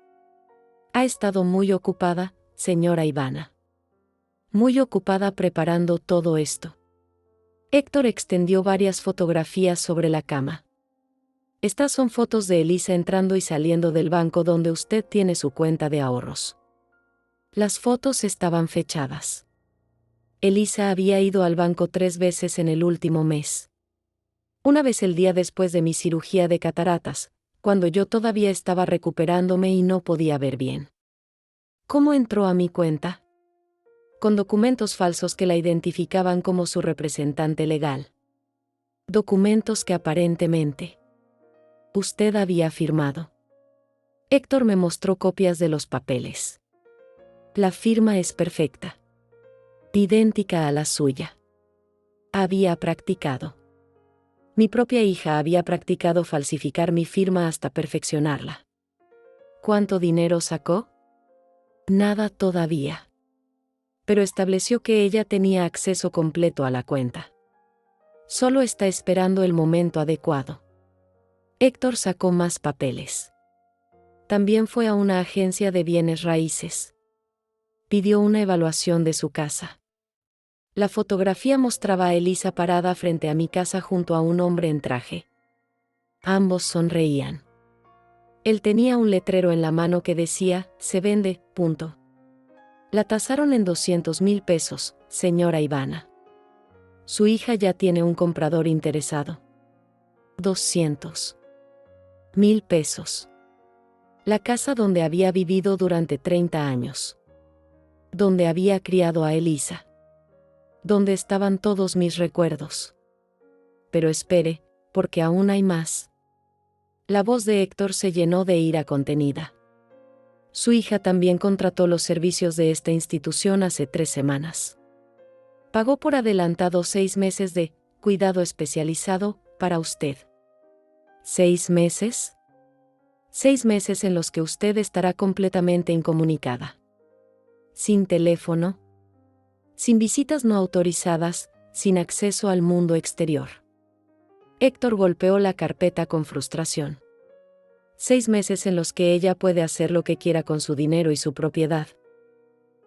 Ha estado muy ocupada, señora Ivana. Muy ocupada preparando todo esto. Héctor extendió varias fotografías sobre la cama. Estas son fotos de Elisa entrando y saliendo del banco donde usted tiene su cuenta de ahorros. Las fotos estaban fechadas. Elisa había ido al banco 3 veces en el último mes. Una vez el día después de mi cirugía de cataratas, cuando yo todavía estaba recuperándome y no podía ver bien. ¿Cómo entró a mi cuenta? Con documentos falsos que la identificaban como su representante legal. Documentos que aparentemente usted había firmado. Héctor me mostró copias de los papeles. La firma es perfecta. Idéntica a la suya. Había practicado. Mi propia hija había practicado falsificar mi firma hasta perfeccionarla. ¿Cuánto dinero sacó? Nada todavía. Pero estableció que ella tenía acceso completo a la cuenta. Solo está esperando el momento adecuado. Héctor sacó más papeles. También fue a una agencia de bienes raíces. Pidió una evaluación de su casa. La fotografía mostraba a Elisa parada frente a mi casa junto a un hombre en traje. Ambos sonreían. Él tenía un letrero en la mano que decía, «Se vende». La tasaron en 200,000 pesos, señora Ivana. Su hija ya tiene un comprador interesado. 200,000 pesos. La casa donde había vivido durante 30 años. Donde había criado a Elisa. Donde estaban todos mis recuerdos. Pero espere, porque aún hay más. La voz de Héctor se llenó de ira contenida. Su hija también contrató los servicios de esta institución hace 3 semanas. Pagó por adelantado 6 meses de cuidado especializado para usted. ¿6 meses? 6 meses en los que usted estará completamente incomunicada. Sin teléfono. Sin visitas no autorizadas, sin acceso al mundo exterior. Héctor golpeó la carpeta con frustración. 6 meses en los que ella puede hacer lo que quiera con su dinero y su propiedad.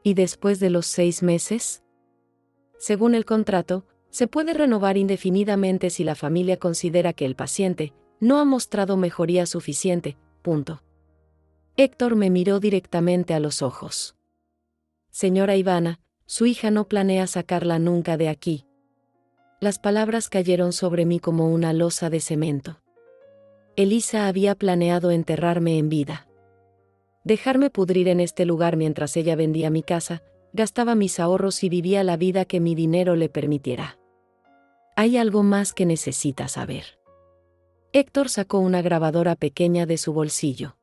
¿Y después de los 6 meses? Según el contrato, se puede renovar indefinidamente si la familia considera que el paciente No ha mostrado mejoría suficiente, punto. Héctor me miró directamente a los ojos. Señora Ivana, su hija no planea sacarla nunca de aquí. Las palabras cayeron sobre mí como una losa de cemento. Elisa había planeado enterrarme en vida. Dejarme pudrir en este lugar mientras ella vendía mi casa, gastaba mis ahorros y vivía la vida que mi dinero le permitiera. Hay algo más que necesita saber. Héctor sacó una grabadora pequeña de su bolsillo.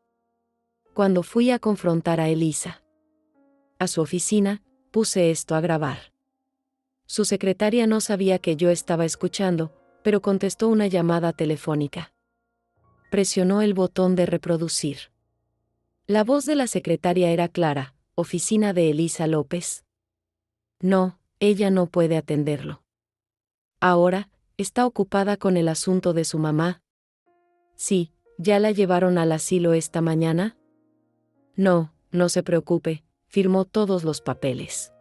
Cuando fui a confrontar a Elisa a su oficina, puse esto a grabar. Su secretaria no sabía que yo estaba escuchando, pero contestó una llamada telefónica. Presionó el botón de reproducir. La voz de la secretaria era clara: oficina de Elisa López. No, ella no puede atenderlo. Ahora, ¿está ocupada con el asunto de su mamá? Sí, ¿ya la llevaron al asilo esta mañana? No, no se preocupe, firmó todos los papeles.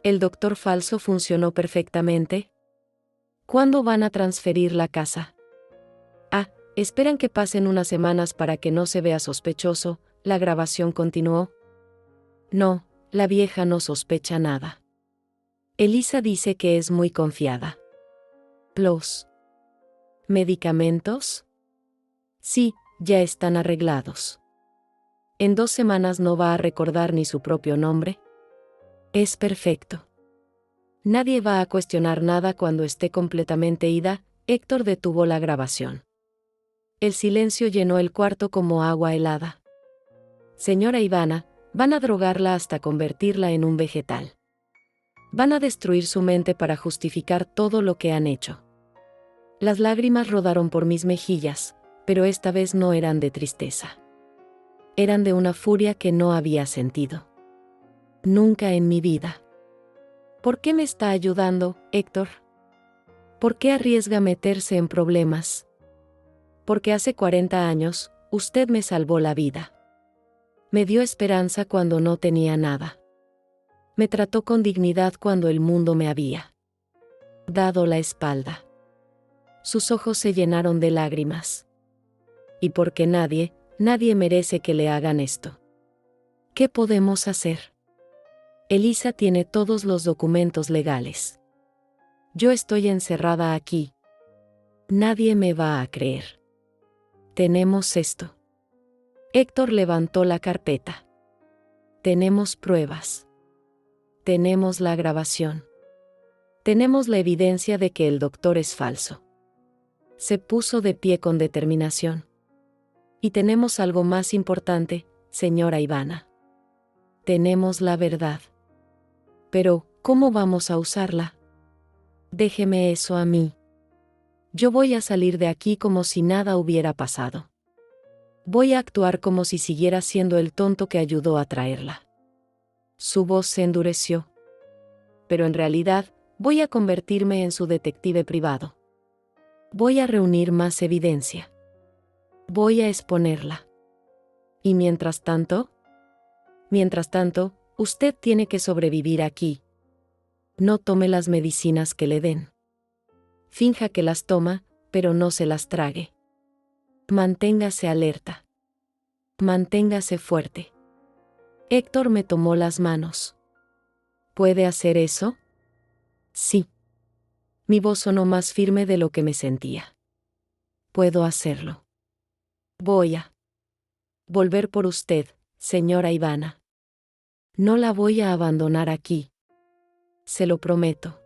¿El doctor falso funcionó perfectamente? ¿Cuándo van a transferir la casa? Ah, esperan que pasen unas semanas para que no se vea sospechoso. La grabación continuó. No, la vieja no sospecha nada. Elisa dice que es muy confiada. ¿Los medicamentos? Sí, ya están arreglados. ¿En 2 semanas no va a recordar ni su propio nombre? Es perfecto. Nadie va a cuestionar nada cuando esté completamente ida. Héctor detuvo la grabación. El silencio llenó el cuarto como agua helada. Señora Ivana, van a drogarla hasta convertirla en un vegetal. Van a destruir su mente para justificar todo lo que han hecho. Las lágrimas rodaron por mis mejillas, pero esta vez no eran de tristeza. Eran de una furia que no había sentido nunca en mi vida. ¿Por qué me está ayudando, Héctor? ¿Por qué arriesga meterse en problemas? Porque hace 40 años, usted me salvó la vida. Me dio esperanza cuando no tenía nada. Me trató con dignidad cuando el mundo me había dado la espalda. Sus ojos se llenaron de lágrimas. Y porque nadie merece que le hagan esto. ¿Qué podemos hacer? Elisa tiene todos los documentos legales. Yo estoy encerrada aquí. Nadie me va a creer. Tenemos esto. Héctor levantó la carpeta. Tenemos pruebas. Tenemos la grabación. Tenemos la evidencia de que el doctor es falso. Se puso de pie con determinación. Y tenemos algo más importante, señora Ivana. Tenemos la verdad. Pero, ¿cómo vamos a usarla? Déjeme eso a mí. Yo voy a salir de aquí como si nada hubiera pasado. Voy a actuar como si siguiera siendo el tonto que ayudó a traerla. Su voz se endureció. Pero en realidad, voy a convertirme en su detective privado. Voy a reunir más evidencia. Voy a exponerla. Y mientras tanto, usted tiene que sobrevivir aquí. No tome las medicinas que le den. Finja que las toma, pero no se las trague. Manténgase alerta. Manténgase fuerte. Héctor me tomó las manos. ¿Puede hacer eso? Sí. Mi voz sonó más firme de lo que me sentía. Puedo hacerlo. Voy a volver por usted, señora Ivana. No la voy a abandonar aquí. Se lo prometo.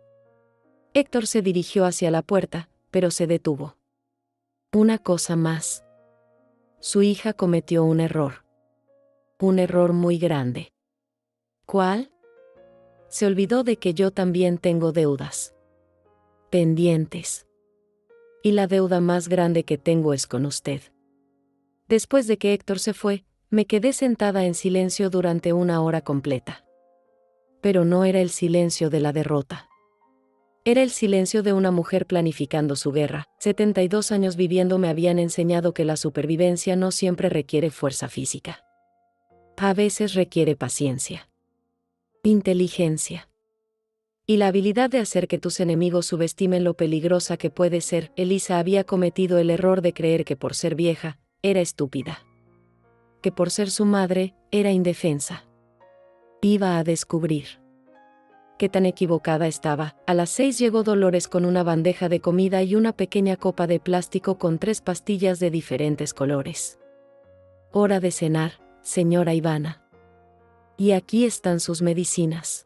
Héctor se dirigió hacia la puerta, pero se detuvo. Una cosa más. Su hija cometió un error. Un error muy grande. ¿Cuál? Se olvidó de que yo también tengo deudas. Pendientes. Y la deuda más grande que tengo es con usted. Después de que Héctor se fue, me quedé sentada en silencio durante 1 hora completa. Pero no era el silencio de la derrota. Era el silencio de una mujer planificando su guerra. 72 años viviendo me habían enseñado que la supervivencia no siempre requiere fuerza física. A veces requiere paciencia. Inteligencia. Y la habilidad de hacer que tus enemigos subestimen lo peligrosa que puede ser. Elisa había cometido el error de creer que por ser vieja, era estúpida. Que por ser su madre, era indefensa. Iba a descubrir qué tan equivocada estaba. A las 6 llegó Dolores con una bandeja de comida y una pequeña copa de plástico con 3 pastillas de diferentes colores. Hora de cenar, señora Ivana. Y aquí están sus medicinas.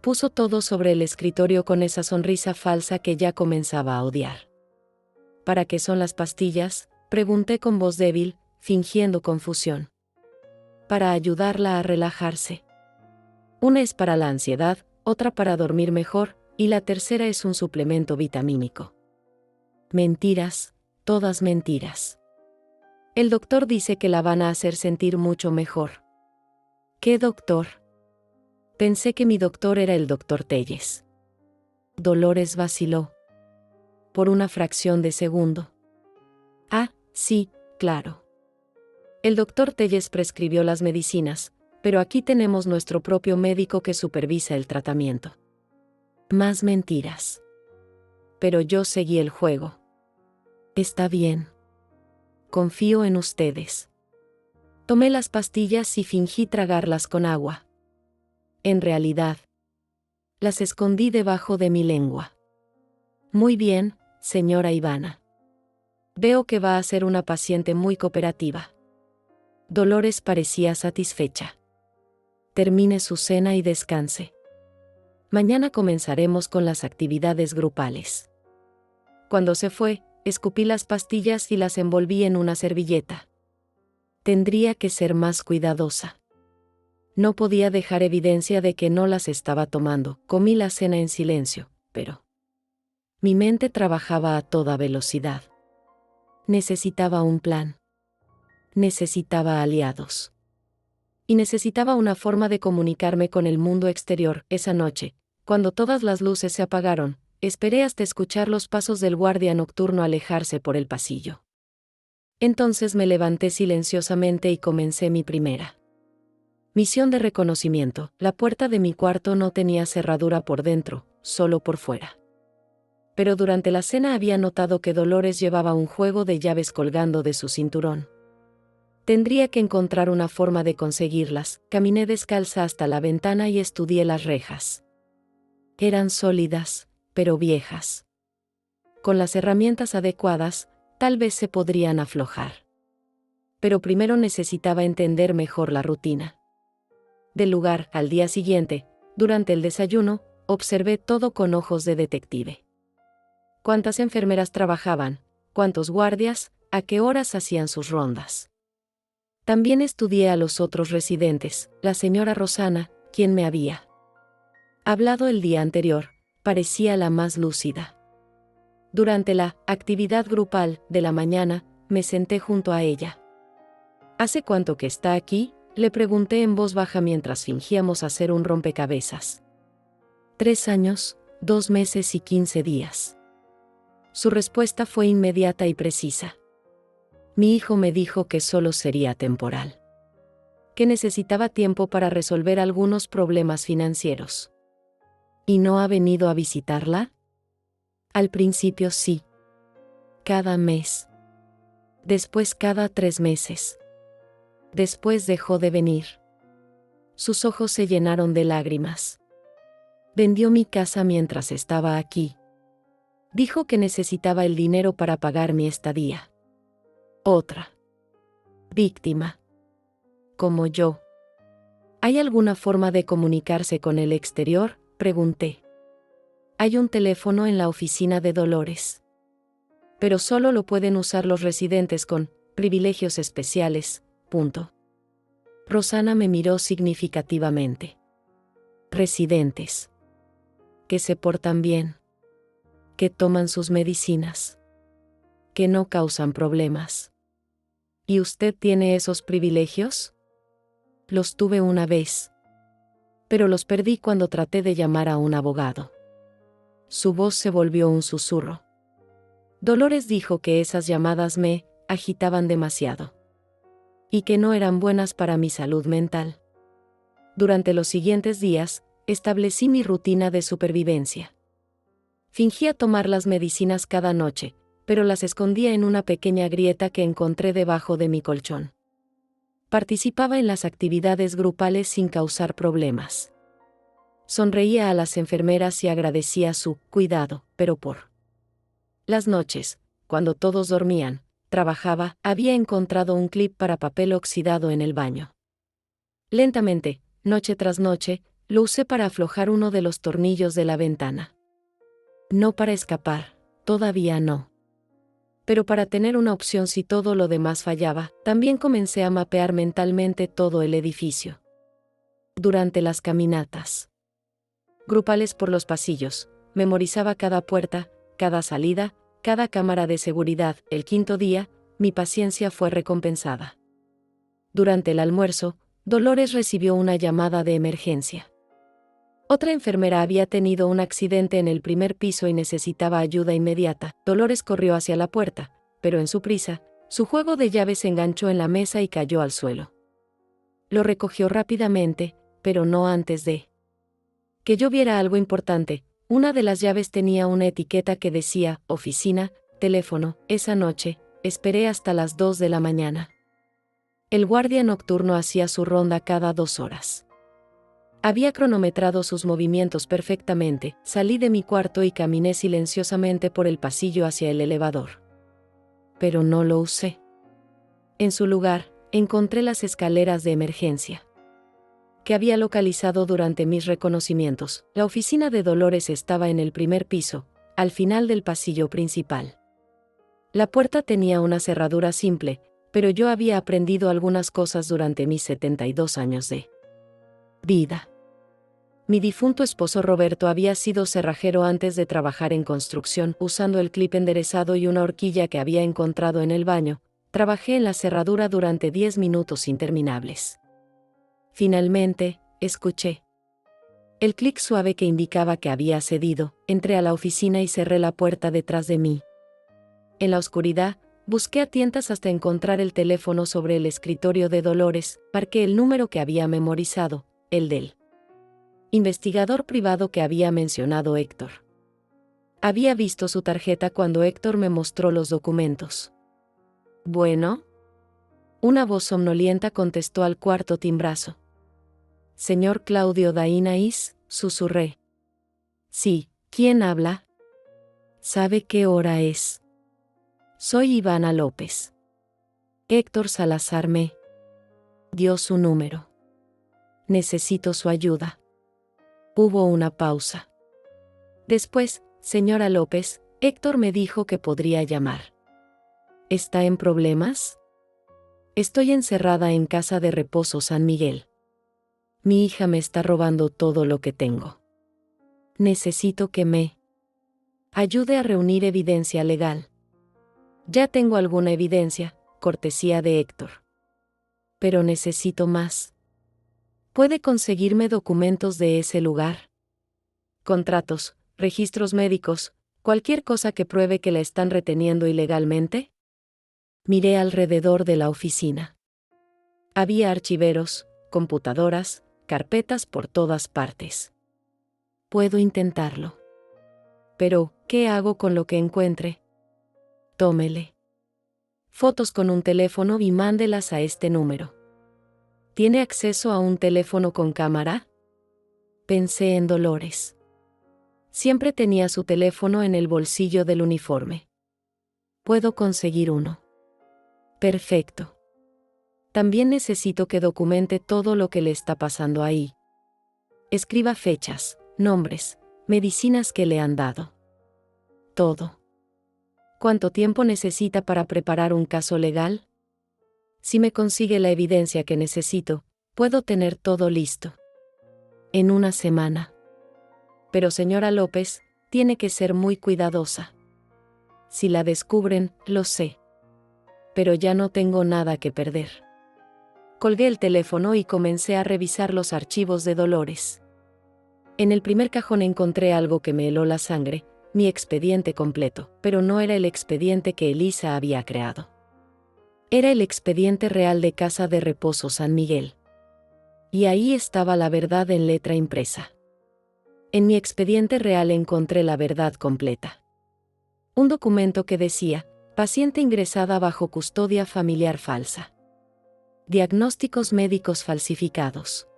Puso todo sobre el escritorio con esa sonrisa falsa que ya comenzaba a odiar. ¿Para qué son las pastillas?, pregunté con voz débil, fingiendo confusión. Para ayudarla a relajarse. Una es para la ansiedad, otra para dormir mejor, y la tercera es un suplemento vitamínico. Mentiras, todas mentiras. El doctor dice que la van a hacer sentir mucho mejor. ¿Qué doctor? Pensé que mi doctor era el doctor Telles. Dolores vaciló. Por una fracción de segundo. Ah, sí, claro. El doctor Telles prescribió las medicinas, pero aquí tenemos nuestro propio médico que supervisa el tratamiento. Más mentiras. Pero yo seguí el juego. Está bien. Confío en ustedes. Tomé las pastillas y fingí tragarlas con agua. En realidad, las escondí debajo de mi lengua. Muy bien, señora Ivana. Veo que va a ser una paciente muy cooperativa. Dolores parecía satisfecha. Termine su cena y descanse. Mañana comenzaremos con las actividades grupales. Cuando se fue, escupí las pastillas y las envolví en una servilleta. Tendría que ser más cuidadosa. No podía dejar evidencia de que no las estaba tomando. Comí la cena en silencio, pero mi mente trabajaba a toda velocidad. Necesitaba un plan. Necesitaba aliados. Y necesitaba una forma de comunicarme con el mundo exterior. Esa noche, cuando todas las luces se apagaron, esperé hasta escuchar los pasos del guardia nocturno alejarse por el pasillo. Entonces me levanté silenciosamente y comencé mi primera misión de reconocimiento. La puerta de mi cuarto no tenía cerradura por dentro, solo por fuera. Pero durante la cena había notado que Dolores llevaba un juego de llaves colgando de su cinturón. Tendría que encontrar una forma de conseguirlas. Caminé descalza hasta la ventana y estudié las rejas. Eran sólidas, pero viejas. Con las herramientas adecuadas, tal vez se podrían aflojar. Pero primero necesitaba entender mejor la rutina. Del lugar, al día siguiente, durante el desayuno, observé todo con ojos de detective. ¿Cuántas enfermeras trabajaban? ¿Cuántos guardias? ¿A qué horas hacían sus rondas? También estudié a los otros residentes. La señora Rosana, quien me había hablado el día anterior, parecía la más lúcida. Durante la actividad grupal de la mañana, me senté junto a ella. ¿Hace cuánto que está aquí?, le pregunté en voz baja mientras fingíamos hacer un rompecabezas. 3 años, 2 meses y 15 días. Su respuesta fue inmediata y precisa. Mi hijo me dijo que solo sería temporal. Que necesitaba tiempo para resolver algunos problemas financieros. ¿Y no ha venido a visitarla? Al principio sí. Cada mes. Después cada 3 meses. Después dejó de venir. Sus ojos se llenaron de lágrimas. Vendió mi casa mientras estaba aquí. Dijo que necesitaba el dinero para pagar mi estadía. Otra víctima. Como yo. ¿Hay alguna forma de comunicarse con el exterior?, pregunté. Hay un teléfono en la oficina de Dolores. Pero solo lo pueden usar los residentes con privilegios especiales. Punto. Rosana me miró significativamente. Residentes. Que se portan bien. Que toman sus medicinas. Que no causan problemas. ¿Y usted tiene esos privilegios? Los tuve una vez. Pero los perdí cuando traté de llamar a un abogado. Su voz se volvió un susurro. Dolores dijo que esas llamadas me agitaban demasiado. Y que no eran buenas para mi salud mental. Durante los siguientes días, establecí mi rutina de supervivencia. Fingía tomar las medicinas cada noche, pero las escondía en una pequeña grieta que encontré debajo de mi colchón. Participaba en las actividades grupales sin causar problemas. Sonreía a las enfermeras y agradecía su cuidado, pero por las noches, cuando todos dormían, trabajaba, había encontrado un clip para papel oxidado en el baño. Lentamente, noche tras noche, lo usé para aflojar uno de los tornillos de la ventana. No para escapar, todavía no. Pero para tener una opción si todo lo demás fallaba, también comencé a mapear mentalmente todo el edificio. Durante las caminatas grupales por los pasillos, memorizaba cada puerta, cada salida, cada cámara de seguridad. El quinto día, mi paciencia fue recompensada. Durante el almuerzo, Dolores recibió una llamada de emergencia. Otra enfermera había tenido un accidente en el primer piso y necesitaba ayuda inmediata. Dolores corrió hacia la puerta, pero en su prisa, su juego de llaves se enganchó en la mesa y cayó al suelo. Lo recogió rápidamente, pero no antes de que yo viera algo importante. Una de las llaves tenía una etiqueta que decía, oficina, teléfono. Esa noche, esperé hasta las 2 de la mañana. El guardia nocturno hacía su ronda cada 2 horas. Había cronometrado sus movimientos perfectamente. Salí de mi cuarto y caminé silenciosamente por el pasillo hacia el elevador. Pero no lo usé. En su lugar, encontré las escaleras de emergencia que había localizado durante mis reconocimientos. La oficina de Dolores estaba en el primer piso, al final del pasillo principal. La puerta tenía una cerradura simple, pero yo había aprendido algunas cosas durante mis 72 años de vida. Mi difunto esposo Roberto había sido cerrajero antes de trabajar en construcción. Usando el clip enderezado y una horquilla que había encontrado en el baño, trabajé en la cerradura durante 10 minutos interminables. Finalmente, escuché el clic suave que indicaba que había cedido. Entré a la oficina y cerré la puerta detrás de mí. En la oscuridad, busqué a tientas hasta encontrar el teléfono sobre el escritorio de Dolores. Marqué el número que había memorizado, el del investigador privado que había mencionado Héctor. Había visto su tarjeta cuando Héctor me mostró los documentos. ¿Bueno? Una voz somnolienta contestó al cuarto timbrazo. Señor Claudio Dainaís, susurré. Sí, ¿quién habla? ¿Sabe qué hora es? Soy Ivana López. Héctor Salazar me dio su número. Necesito su ayuda. Hubo una pausa. Después, señora López, Héctor me dijo que podría llamar. ¿Está en problemas? Estoy encerrada en casa de reposo San Miguel. Mi hija me está robando todo lo que tengo. Necesito que me ayude a reunir evidencia legal. Ya tengo alguna evidencia, cortesía de Héctor. Pero necesito más. ¿Puede conseguirme documentos de ese lugar? Contratos, registros médicos, cualquier cosa que pruebe que la están reteniendo ilegalmente. Miré alrededor de la oficina. Había archiveros, computadoras, carpetas por todas partes. Puedo intentarlo. Pero, ¿qué hago con lo que encuentre? Tómele fotos con un teléfono y mándelas a este número. ¿Tiene acceso a un teléfono con cámara? Pensé en Dolores. Siempre tenía su teléfono en el bolsillo del uniforme. Puedo conseguir uno. Perfecto. También necesito que documente todo lo que le está pasando ahí. Escriba fechas, nombres, medicinas que le han dado. Todo. ¿Cuánto tiempo necesita para preparar un caso legal? Si me consigue la evidencia que necesito, puedo tener todo listo. En una semana. Pero señora López, tiene que ser muy cuidadosa. Si la descubren, lo sé. Pero ya no tengo nada que perder. Colgué el teléfono y comencé a revisar los archivos de Dolores. En el primer cajón encontré algo que me heló la sangre, mi expediente completo, pero no era el expediente que Elisa había creado. Era el expediente real de Casa de Reposo San Miguel. Y ahí estaba la verdad en letra impresa. En mi expediente real encontré la verdad completa. Un documento que decía, paciente ingresada bajo custodia familiar falsa. Diagnósticos médicos falsificados.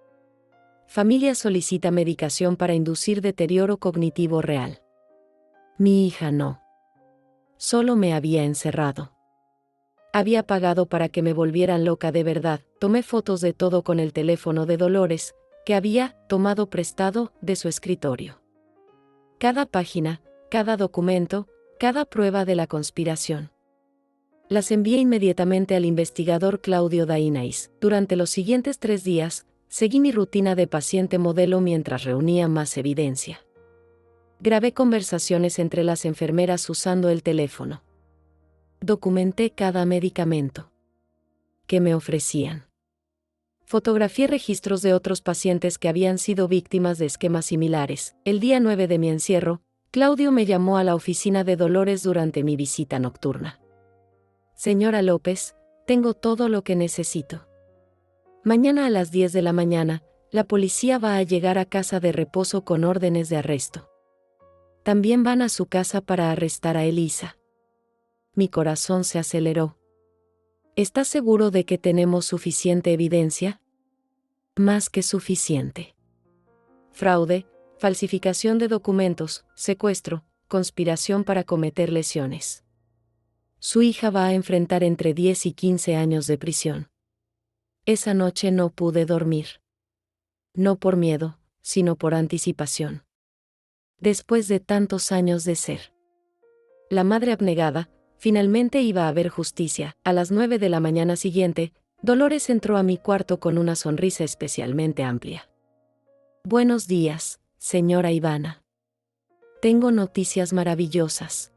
Familia solicita medicación para inducir deterioro cognitivo real. Mi hija no. Solo me había encerrado. Había pagado para que me volvieran loca de verdad. Tomé fotos de todo con el teléfono de Dolores, que había tomado prestado de su escritorio. Cada página, cada documento, cada prueba de la conspiración. Las envié inmediatamente al investigador Claudio Dainais. Durante los siguientes 3 días, seguí mi rutina de paciente modelo mientras reunía más evidencia. Grabé conversaciones entre las enfermeras usando el teléfono. Documenté cada medicamento que me ofrecían. Fotografié registros de otros pacientes que habían sido víctimas de esquemas similares. El día 9 de mi encierro, Claudio me llamó a la oficina de Dolores durante mi visita nocturna. Señora López, tengo todo lo que necesito. Mañana a las 10 de la mañana, la policía va a llegar a casa de reposo con órdenes de arresto. También van a su casa para arrestar a Elisa. Mi corazón se aceleró. ¿Estás seguro de que tenemos suficiente evidencia? Más que suficiente. Fraude, falsificación de documentos, secuestro, conspiración para cometer lesiones. Su hija va a enfrentar entre 10 y 15 años de prisión. Esa noche no pude dormir. No por miedo, sino por anticipación. Después de tantos años de ser la madre abnegada, finalmente iba a haber justicia. A las 9 de la mañana siguiente, Dolores entró a mi cuarto con una sonrisa especialmente amplia. Buenos días, señora Ivana. Tengo noticias maravillosas.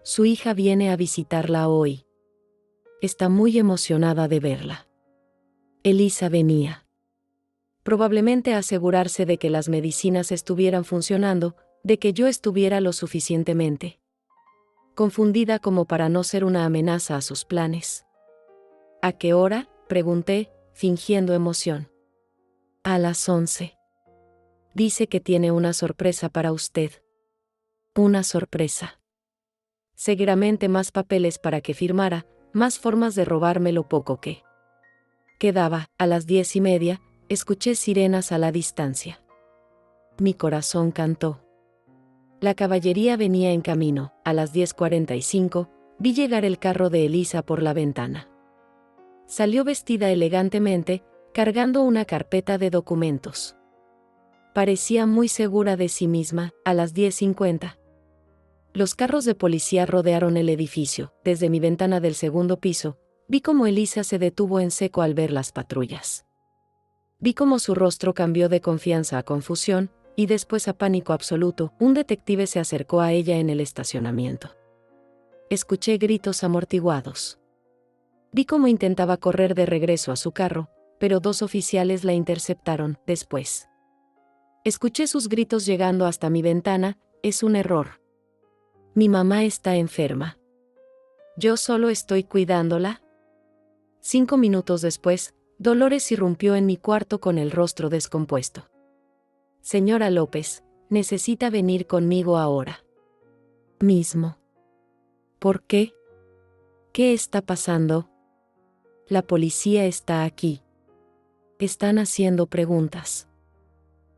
Su hija viene a visitarla hoy. Está muy emocionada de verla. Elisa venía. Probablemente a asegurarse de que las medicinas estuvieran funcionando, de que yo estuviera lo suficientemente confundida como para no ser una amenaza a sus planes. ¿A qué hora?, pregunté, fingiendo emoción. A las 11. Dice que tiene una sorpresa para usted. Una sorpresa. Seguramente más papeles para que firmara, más formas de robarme lo poco que quedaba. A las 10:30, escuché sirenas a la distancia. Mi corazón cantó. La caballería venía en camino. A las 10:45, vi llegar el carro de Elisa por la ventana. Salió vestida elegantemente, cargando una carpeta de documentos. Parecía muy segura de sí misma. A las 10:50. Los carros de policía rodearon el edificio. Desde mi ventana del segundo piso, vi cómo Elisa se detuvo en seco al ver las patrullas. Vi cómo su rostro cambió de confianza a confusión, y después a pánico absoluto. Un detective se acercó a ella en el estacionamiento. Escuché gritos amortiguados. Vi cómo intentaba correr de regreso a su carro, pero 2 oficiales la interceptaron. Después escuché sus gritos llegando hasta mi ventana. Es un error. Mi mamá está enferma. Yo solo estoy cuidándola. 5 minutos después, Dolores irrumpió en mi cuarto con el rostro descompuesto. Señora López, necesita venir conmigo ahora mismo. ¿Por qué? ¿Qué está pasando? La policía está aquí. Están haciendo preguntas.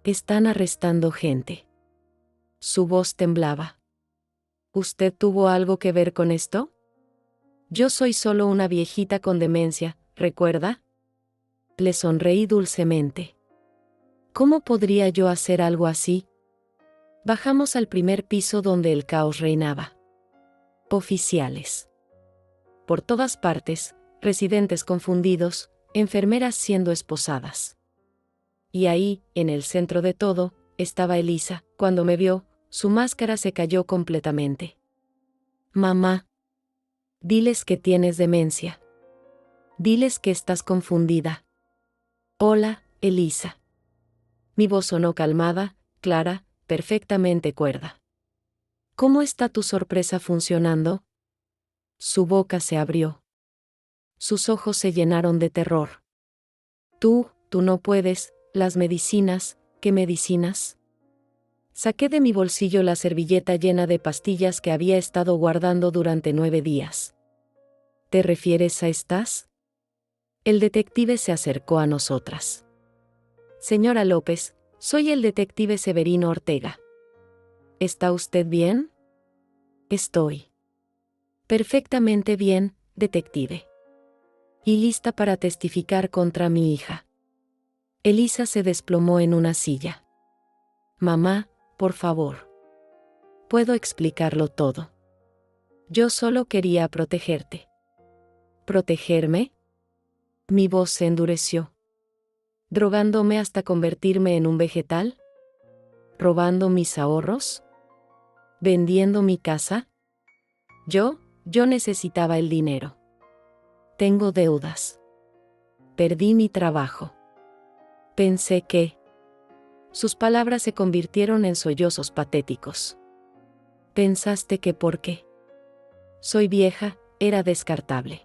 Están arrestando gente. Su voz temblaba. ¿Usted tuvo algo que ver con esto? Yo soy solo una viejita con demencia, ¿recuerda? Le sonreí dulcemente. ¿Cómo podría yo hacer algo así? Bajamos al primer piso donde el caos reinaba. Oficiales. Por todas partes, residentes confundidos, enfermeras siendo esposadas. Y ahí, en el centro de todo, estaba Elisa. Cuando me vio, su máscara se cayó completamente. Mamá. Diles que tienes demencia. Diles que estás confundida. Hola, Elisa. Mi voz sonó calmada, clara, perfectamente cuerda. ¿Cómo está tu sorpresa funcionando? Su boca se abrió. Sus ojos se llenaron de terror. Tú no puedes, las medicinas, ¿qué medicinas? Saqué de mi bolsillo la servilleta llena de pastillas que había estado guardando durante 9 días. ¿Te refieres a estas? El detective se acercó a nosotras. Señora López, soy el detective Severino Ortega. ¿Está usted bien? Estoy perfectamente bien, detective. Y lista para testificar contra mi hija. Elisa se desplomó en una silla. Mamá, por favor. Puedo explicarlo todo. Yo solo quería protegerte. ¿Protegerme? Mi voz se endureció. ¿Drogándome hasta convertirme en un vegetal? ¿Robando mis ahorros? ¿Vendiendo mi casa? Yo necesitaba el dinero. Tengo deudas. Perdí mi trabajo. Pensé que... Sus palabras se convirtieron en sollozos patéticos. ¿Pensaste que porque soy vieja, era descartable?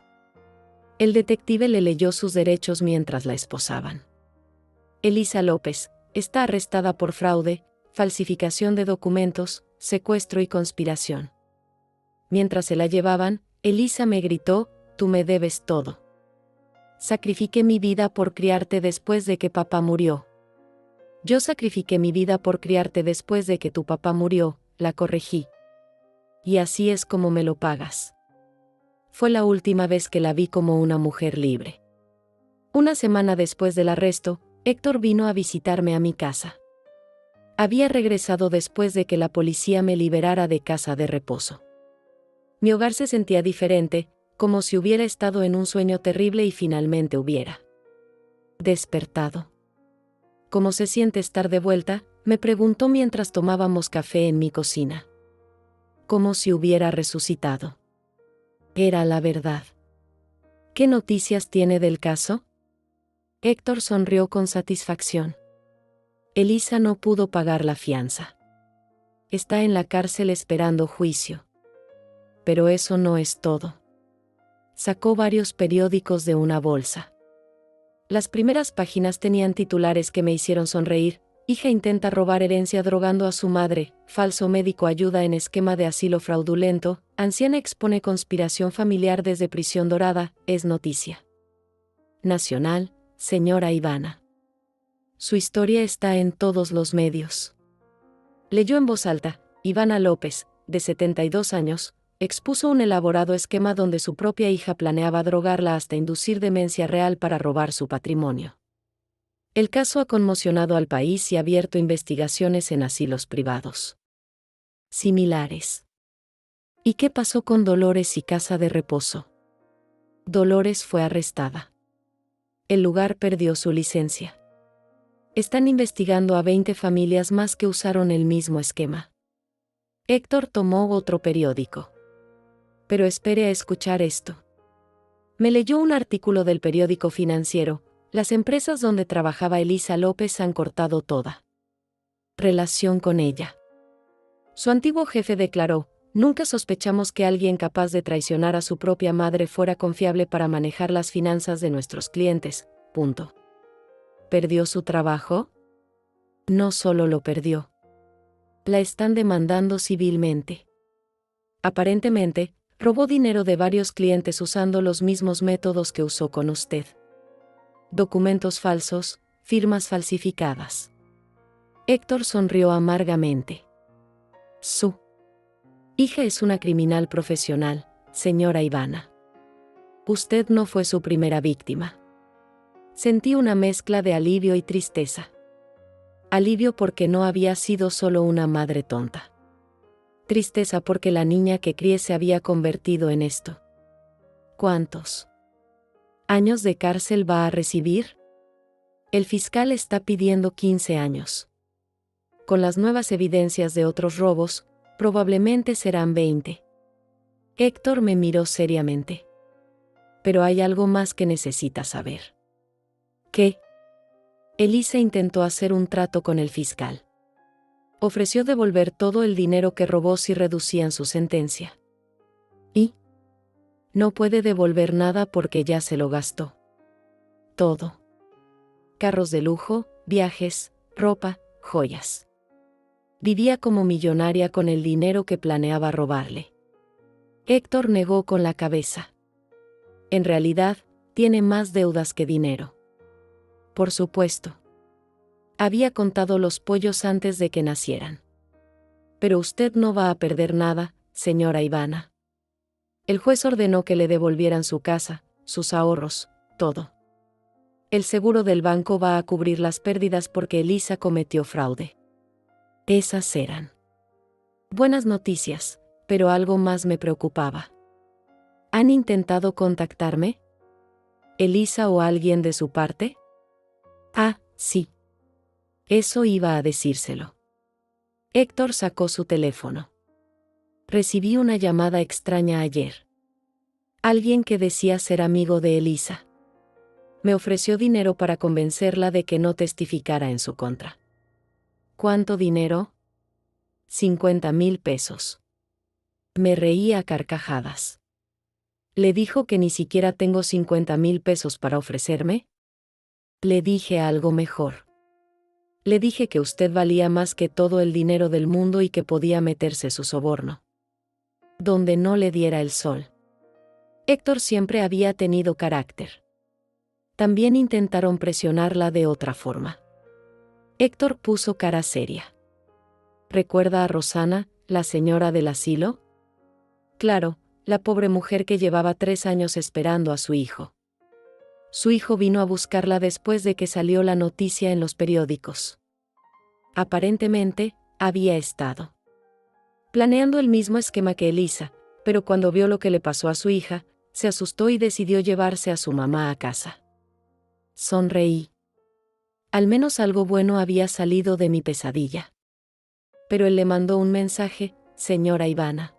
El detective le leyó sus derechos mientras la esposaban. Elisa López está arrestada por fraude, falsificación de documentos, secuestro y conspiración. Mientras se la llevaban, Elisa me gritó: «Tú me debes todo. Sacrifiqué mi vida por criarte después de que papá murió». Yo sacrifiqué mi vida por criarte después de que tu papá murió, la corregí. Y así es como me lo pagas. Fue la última vez que la vi como una mujer libre. Una semana después del arresto, Héctor vino a visitarme a mi casa. Había regresado después de que la policía me liberara de casa de reposo. Mi hogar se sentía diferente, como si hubiera estado en un sueño terrible y finalmente hubiera despertado. ¿Cómo se siente estar de vuelta?, me preguntó mientras tomábamos café en mi cocina. Como si hubiera resucitado. Era la verdad. ¿Qué noticias tiene del caso? Héctor sonrió con satisfacción. Elisa no pudo pagar la fianza. Está en la cárcel esperando juicio. Pero eso no es todo. Sacó varios periódicos de una bolsa. Las primeras páginas tenían titulares que me hicieron sonreír: hija intenta robar herencia drogando a su madre, falso médico ayuda en esquema de asilo fraudulento, anciana expone conspiración familiar desde prisión dorada, es noticia nacional, señora Ivana. Su historia está en todos los medios. Leyó en voz alta: Ivana López, de 72 años, expuso un elaborado esquema donde su propia hija planeaba drogarla hasta inducir demencia real para robar su patrimonio. El caso ha conmocionado al país y ha abierto investigaciones en asilos privados similares. ¿Y qué pasó con Dolores y Casa de Reposo? Dolores fue arrestada. El lugar perdió su licencia. Están investigando a 20 familias más que usaron el mismo esquema. Héctor tomó otro periódico. Pero espere a escuchar esto. Me leyó un artículo del periódico Financiero: las empresas donde trabajaba Elisa López han cortado toda relación con ella. Su antiguo jefe declaró: nunca sospechamos que alguien capaz de traicionar a su propia madre fuera confiable para manejar las finanzas de nuestros clientes. Punto. ¿Perdió su trabajo? No solo lo perdió. La están demandando civilmente. Aparentemente, robó dinero de varios clientes usando los mismos métodos que usó con usted. Documentos falsos, firmas falsificadas. Héctor sonrió amargamente. Su hija es una criminal profesional, señora Ivana. Usted no fue su primera víctima. Sentí una mezcla de alivio y tristeza. Alivio porque no había sido solo una madre tonta. Tristeza porque la niña que crié se había convertido en esto. ¿Cuántos años de cárcel va a recibir? El fiscal está pidiendo 15 años. Con las nuevas evidencias de otros robos, probablemente serán 20. Héctor me miró seriamente. Pero hay algo más que necesita saber. ¿Qué? Elisa intentó hacer un trato con el fiscal. Ofreció devolver todo el dinero que robó si reducían su sentencia. ¿Y? No puede devolver nada porque ya se lo gastó. Todo. Carros de lujo, viajes, ropa, joyas. Vivía como millonaria con el dinero que planeaba robarle. Héctor negó con la cabeza. En realidad, tiene más deudas que dinero. Por supuesto. Había contado los pollos antes de que nacieran. Pero usted no va a perder nada, señora Ivana. El juez ordenó que le devolvieran su casa, sus ahorros, todo. El seguro del banco va a cubrir las pérdidas porque Elisa cometió fraude. Esas eran buenas noticias, pero algo más me preocupaba. ¿Han intentado contactarme? ¿Elisa o alguien de su parte? Ah, sí. Eso iba a decírselo. Héctor sacó su teléfono. Recibí una llamada extraña ayer. Alguien que decía ser amigo de Elisa. Me ofreció dinero para convencerla de que no testificara en su contra. ¿Cuánto dinero? 50,000 pesos. Me reí a carcajadas. ¿Le dijo que ni siquiera tengo 50,000 pesos para ofrecerme? Le dije algo mejor. Le dije que usted valía más que todo el dinero del mundo y que podía meterse su soborno donde no le diera el sol. Héctor siempre había tenido carácter. También intentaron presionarla de otra forma. Héctor puso cara seria. ¿Recuerda a Rosana, la señora del asilo? Claro, la pobre mujer que llevaba 3 años esperando a su hijo. Su hijo vino a buscarla después de que salió la noticia en los periódicos. Aparentemente, había estado planeando el mismo esquema que Elisa, pero cuando vio lo que le pasó a su hija, se asustó y decidió llevarse a su mamá a casa. Sonreí. Al menos algo bueno había salido de mi pesadilla. Pero él le mandó un mensaje, señora Ivana.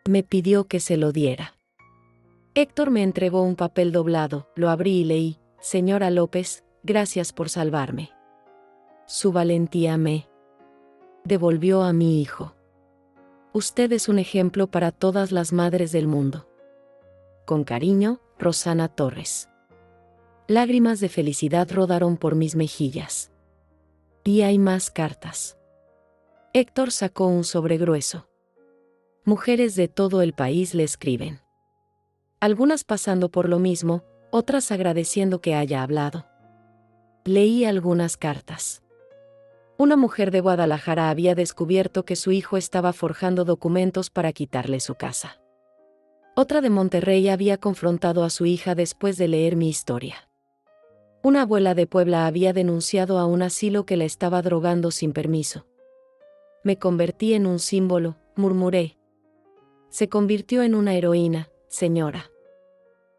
Me pidió que se lo diera. Héctor me entregó un papel doblado, lo abrí y leí, señora López, gracias por salvarme. Su valentía me devolvió a mi hijo. Usted es un ejemplo para todas las madres del mundo. Con cariño, Rosana Torres. Lágrimas de felicidad rodaron por mis mejillas. Y hay más cartas. Héctor sacó un sobre grueso. Mujeres de todo el país le escriben. Algunas pasando por lo mismo, otras agradeciendo que haya hablado. Leí algunas cartas. Una mujer de Guadalajara había descubierto que su hijo estaba forjando documentos para quitarle su casa. Otra de Monterrey había confrontado a su hija después de leer mi historia. Una abuela de Puebla había denunciado a un asilo que la estaba drogando sin permiso. Me convertí en un símbolo, murmuré. Se convirtió en una heroína, señora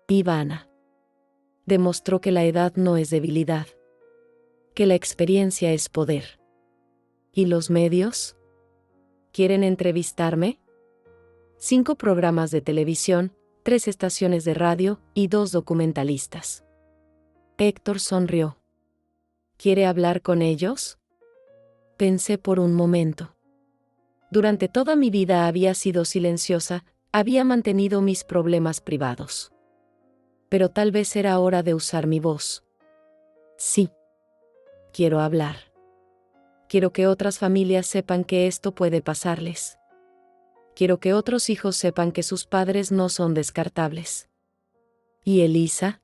Ivana. Demostró que la edad no es debilidad. Que la experiencia es poder. ¿Y los medios? ¿Quieren entrevistarme? 5 programas de televisión, 3 estaciones de radio y 2 documentalistas. Héctor sonrió. ¿Quiere hablar con ellos? Pensé por un momento. Durante toda mi vida había sido silenciosa, había mantenido mis problemas privados. Pero tal vez era hora de usar mi voz. Sí. Quiero hablar. Quiero que otras familias sepan que esto puede pasarles. Quiero que otros hijos sepan que sus padres no son descartables. ¿Y Elisa?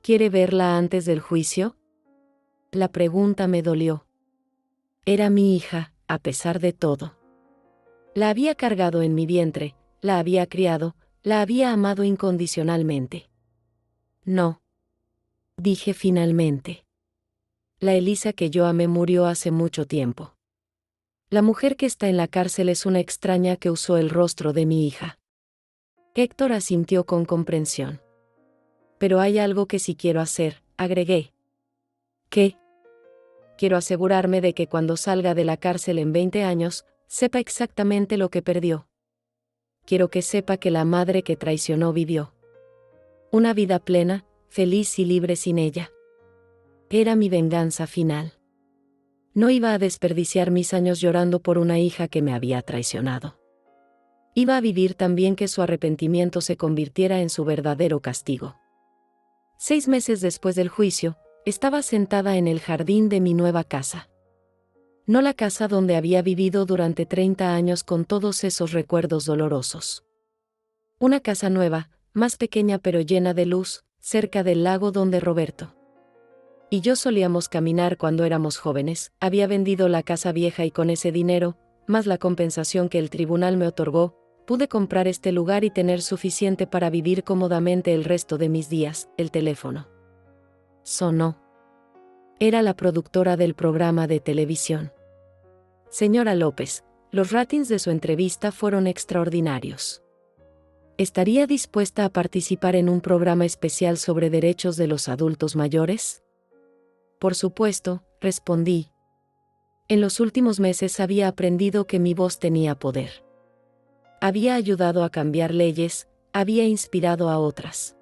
¿Quiere verla antes del juicio? La pregunta me dolió. Era mi hija, a pesar de todo. La había cargado en mi vientre, la había criado, la había amado incondicionalmente. No. Dije finalmente. La Elisa que yo amé murió hace mucho tiempo. La mujer que está en la cárcel es una extraña que usó el rostro de mi hija. Héctor asintió con comprensión. Pero hay algo que sí quiero hacer, agregué. ¿Qué? Quiero asegurarme de que cuando salga de la cárcel en 20 años, sepa exactamente lo que perdió. Quiero que sepa que la madre que traicionó vivió una vida plena, feliz y libre sin ella. Era mi venganza final. No iba a desperdiciar mis años llorando por una hija que me había traicionado. Iba a vivir también que su arrepentimiento se convirtiera en su verdadero castigo. 6 meses después del juicio, estaba sentada en el jardín de mi nueva casa. no la casa donde había vivido durante 30 años con todos esos recuerdos dolorosos. Una casa nueva, más pequeña pero llena de luz, cerca del lago donde Roberto y yo solíamos caminar cuando éramos jóvenes. Había vendido la casa vieja y con ese dinero, más la compensación que el tribunal me otorgó, pude comprar este lugar y tener suficiente para vivir cómodamente el resto de mis días. El teléfono sonó. Era la productora del programa de televisión. Señora López, los ratings de su entrevista fueron extraordinarios. ¿Estaría dispuesta a participar en un programa especial sobre derechos de los adultos mayores? Por supuesto, respondí. En los últimos meses había aprendido que mi voz tenía poder. Había ayudado a cambiar leyes, había inspirado a otras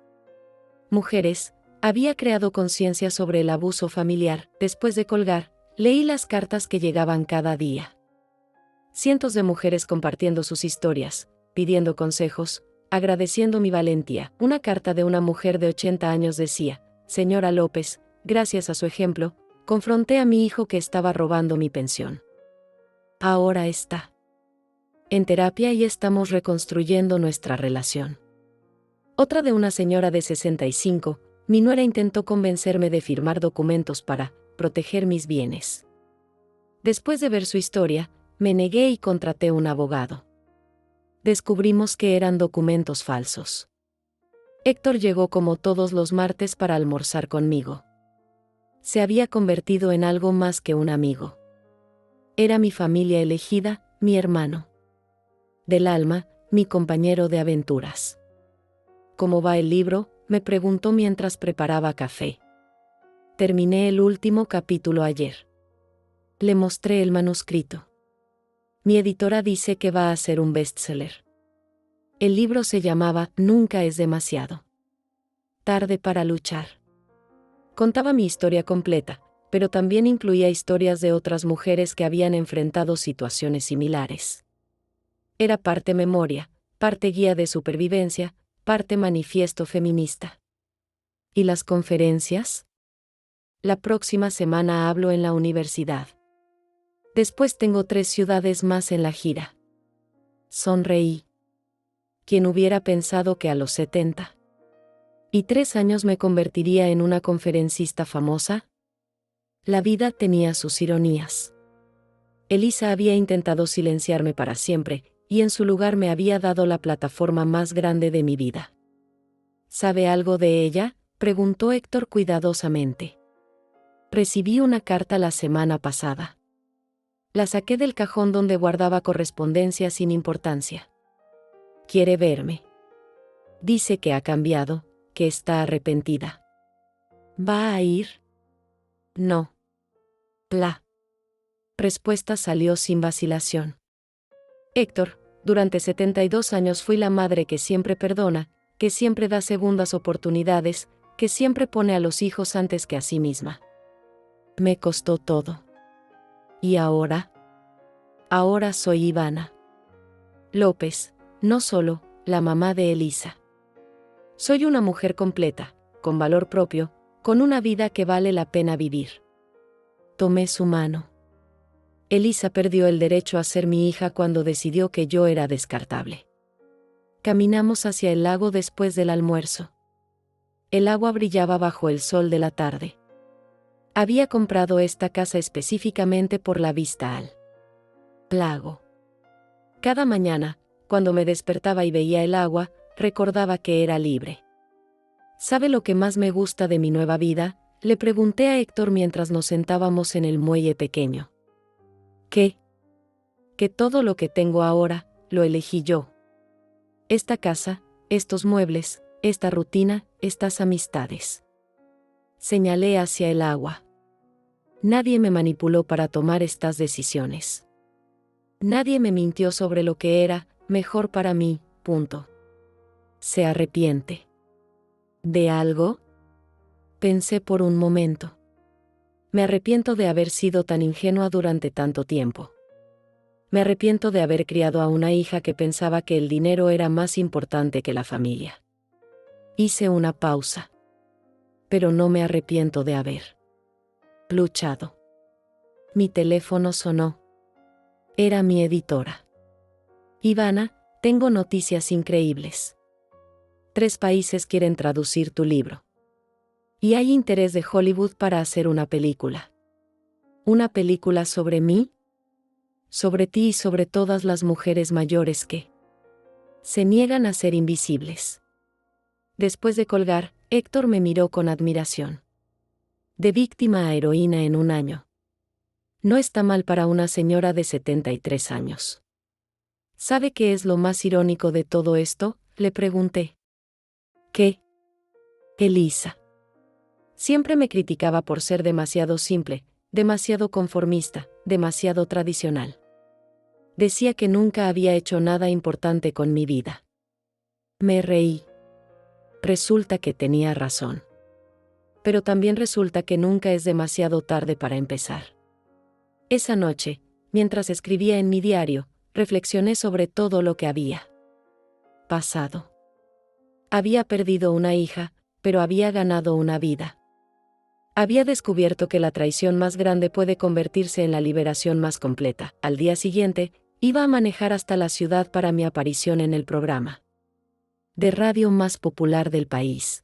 mujeres, había creado conciencia sobre el abuso familiar. Después de colgar, leí las cartas que llegaban cada día. Cientos de mujeres compartiendo sus historias, pidiendo consejos, agradeciendo mi valentía. Una carta de una mujer de 80 años decía: Señora López, gracias a su ejemplo, confronté a mi hijo que estaba robando mi pensión. Ahora está en terapia y estamos reconstruyendo nuestra relación. Otra de una señora de 65, mi nuera intentó convencerme de firmar documentos para proteger mis bienes. Después de ver su historia, me negué y contraté un abogado. Descubrimos que eran documentos falsos. Héctor llegó como todos los martes para almorzar conmigo. Se había convertido en algo más que un amigo. Era mi familia elegida, mi hermano del alma, mi compañero de aventuras. ¿Cómo va el libro?, me preguntó mientras preparaba café. Terminé el último capítulo ayer. Le mostré el manuscrito. Mi editora dice que va a ser un bestseller. El libro se llamaba Nunca es demasiado tarde para luchar. Contaba mi historia completa, pero también incluía historias de otras mujeres que habían enfrentado situaciones similares. Era parte memoria, parte guía de supervivencia, parte manifiesto feminista. ¿Y las conferencias? La próxima semana hablo en la universidad. Después tengo 3 ciudades más en la gira. Sonreí. ¿Quién hubiera pensado que a los 73 años me convertiría en una conferencista famosa? La vida tenía sus ironías. Elisa había intentado silenciarme para siempre, y en su lugar me había dado la plataforma más grande de mi vida. ¿Sabe algo de ella?, preguntó Héctor cuidadosamente. Recibí una carta la semana pasada. La saqué del cajón donde guardaba correspondencia sin importancia. Quiere verme. Dice que ha cambiado, que está arrepentida. ¿Va a ir? No. La respuesta salió sin vacilación. Héctor, durante 72 años fui la madre que siempre perdona, que siempre da segundas oportunidades, que siempre pone a los hijos antes que a sí misma. Me costó todo. ¿Y ahora? Ahora soy Ivana López, no solo la mamá de Elisa. Soy una mujer completa, con valor propio, con una vida que vale la pena vivir. Tomé su mano. Elisa perdió el derecho a ser mi hija cuando decidió que yo era descartable. Caminamos hacia el lago después del almuerzo. El agua brillaba bajo el sol de la tarde. Había comprado esta casa específicamente por la vista al lago. Cada mañana, cuando me despertaba y veía el agua, recordaba que era libre. ¿Sabe lo que más me gusta de mi nueva vida?, le pregunté a Héctor mientras nos sentábamos en el muelle pequeño. ¿Qué? Que todo lo que tengo ahora, lo elegí yo. Esta casa, estos muebles, esta rutina, estas amistades. Señalé hacia el agua. Nadie me manipuló para tomar estas decisiones. Nadie me mintió sobre lo que era mejor para mí, punto. ¿Se arrepiente de algo? Pensé por un momento. Me arrepiento de haber sido tan ingenua durante tanto tiempo. Me arrepiento de haber criado a una hija que pensaba que el dinero era más importante que la familia. Hice una pausa. Pero no me arrepiento de haber luchado. Mi teléfono sonó. Era mi editora. Ivana, tengo noticias increíbles. 3 países quieren traducir tu libro. Y hay interés de Hollywood para hacer una película. ¿Una película sobre mí? Sobre ti y sobre todas las mujeres mayores que se niegan a ser invisibles. Después de colgar, Héctor me miró con admiración. De víctima a heroína en un año. No está mal para una señora de 73 años. ¿Sabe qué es lo más irónico de todo esto?, le pregunté. ¿Qué? Elisa. Siempre me criticaba por ser demasiado simple, demasiado conformista, demasiado tradicional. Decía que nunca había hecho nada importante con mi vida. Me reí. Resulta que tenía razón. Pero también resulta que nunca es demasiado tarde para empezar. Esa noche, mientras escribía en mi diario, reflexioné sobre todo lo que había pasado. Había perdido una hija, pero había ganado una vida. Había descubierto que la traición más grande puede convertirse en la liberación más completa. Al día siguiente, iba a manejar hasta la ciudad para mi aparición en el programa de radio más popular del país.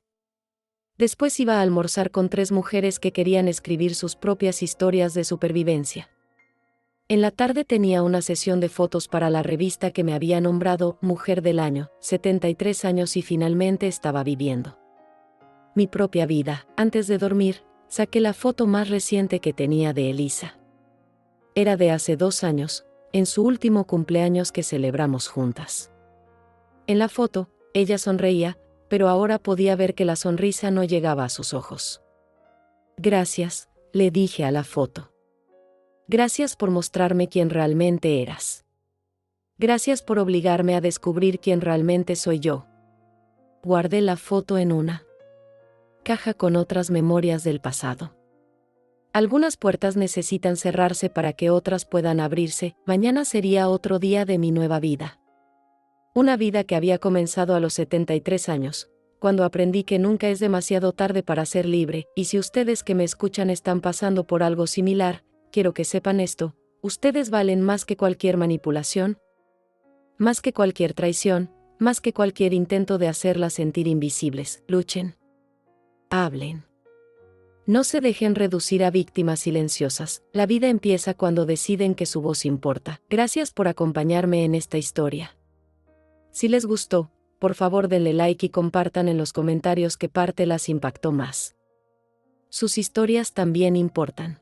Después iba a almorzar con 3 mujeres que querían escribir sus propias historias de supervivencia. En la tarde tenía una sesión de fotos para la revista que me había nombrado Mujer del Año, 73 años y finalmente estaba viviendo mi propia vida. Antes de dormir, saqué la foto más reciente que tenía de Elisa. Era de hace 2 años, en su último cumpleaños que celebramos juntas. En la foto, ella sonreía, pero ahora podía ver que la sonrisa no llegaba a sus ojos. Gracias, le dije a la foto. Gracias por mostrarme quién realmente eras. Gracias por obligarme a descubrir quién realmente soy yo. Guardé la foto en una caja con otras memorias del pasado. Algunas puertas necesitan cerrarse para que otras puedan abrirse. Mañana sería otro día de mi nueva vida. Una vida que había comenzado a los 73 años, cuando aprendí que nunca es demasiado tarde para ser libre, y si ustedes que me escuchan están pasando por algo similar, quiero que sepan esto: ustedes valen más que cualquier manipulación, más que cualquier traición, más que cualquier intento de hacerlas sentir invisibles. Luchen. Hablen. No se dejen reducir a víctimas silenciosas. La vida empieza cuando deciden que su voz importa. Gracias por acompañarme en esta historia. Si les gustó, por favor denle like y compartan en los comentarios qué parte las impactó más. Sus historias también importan.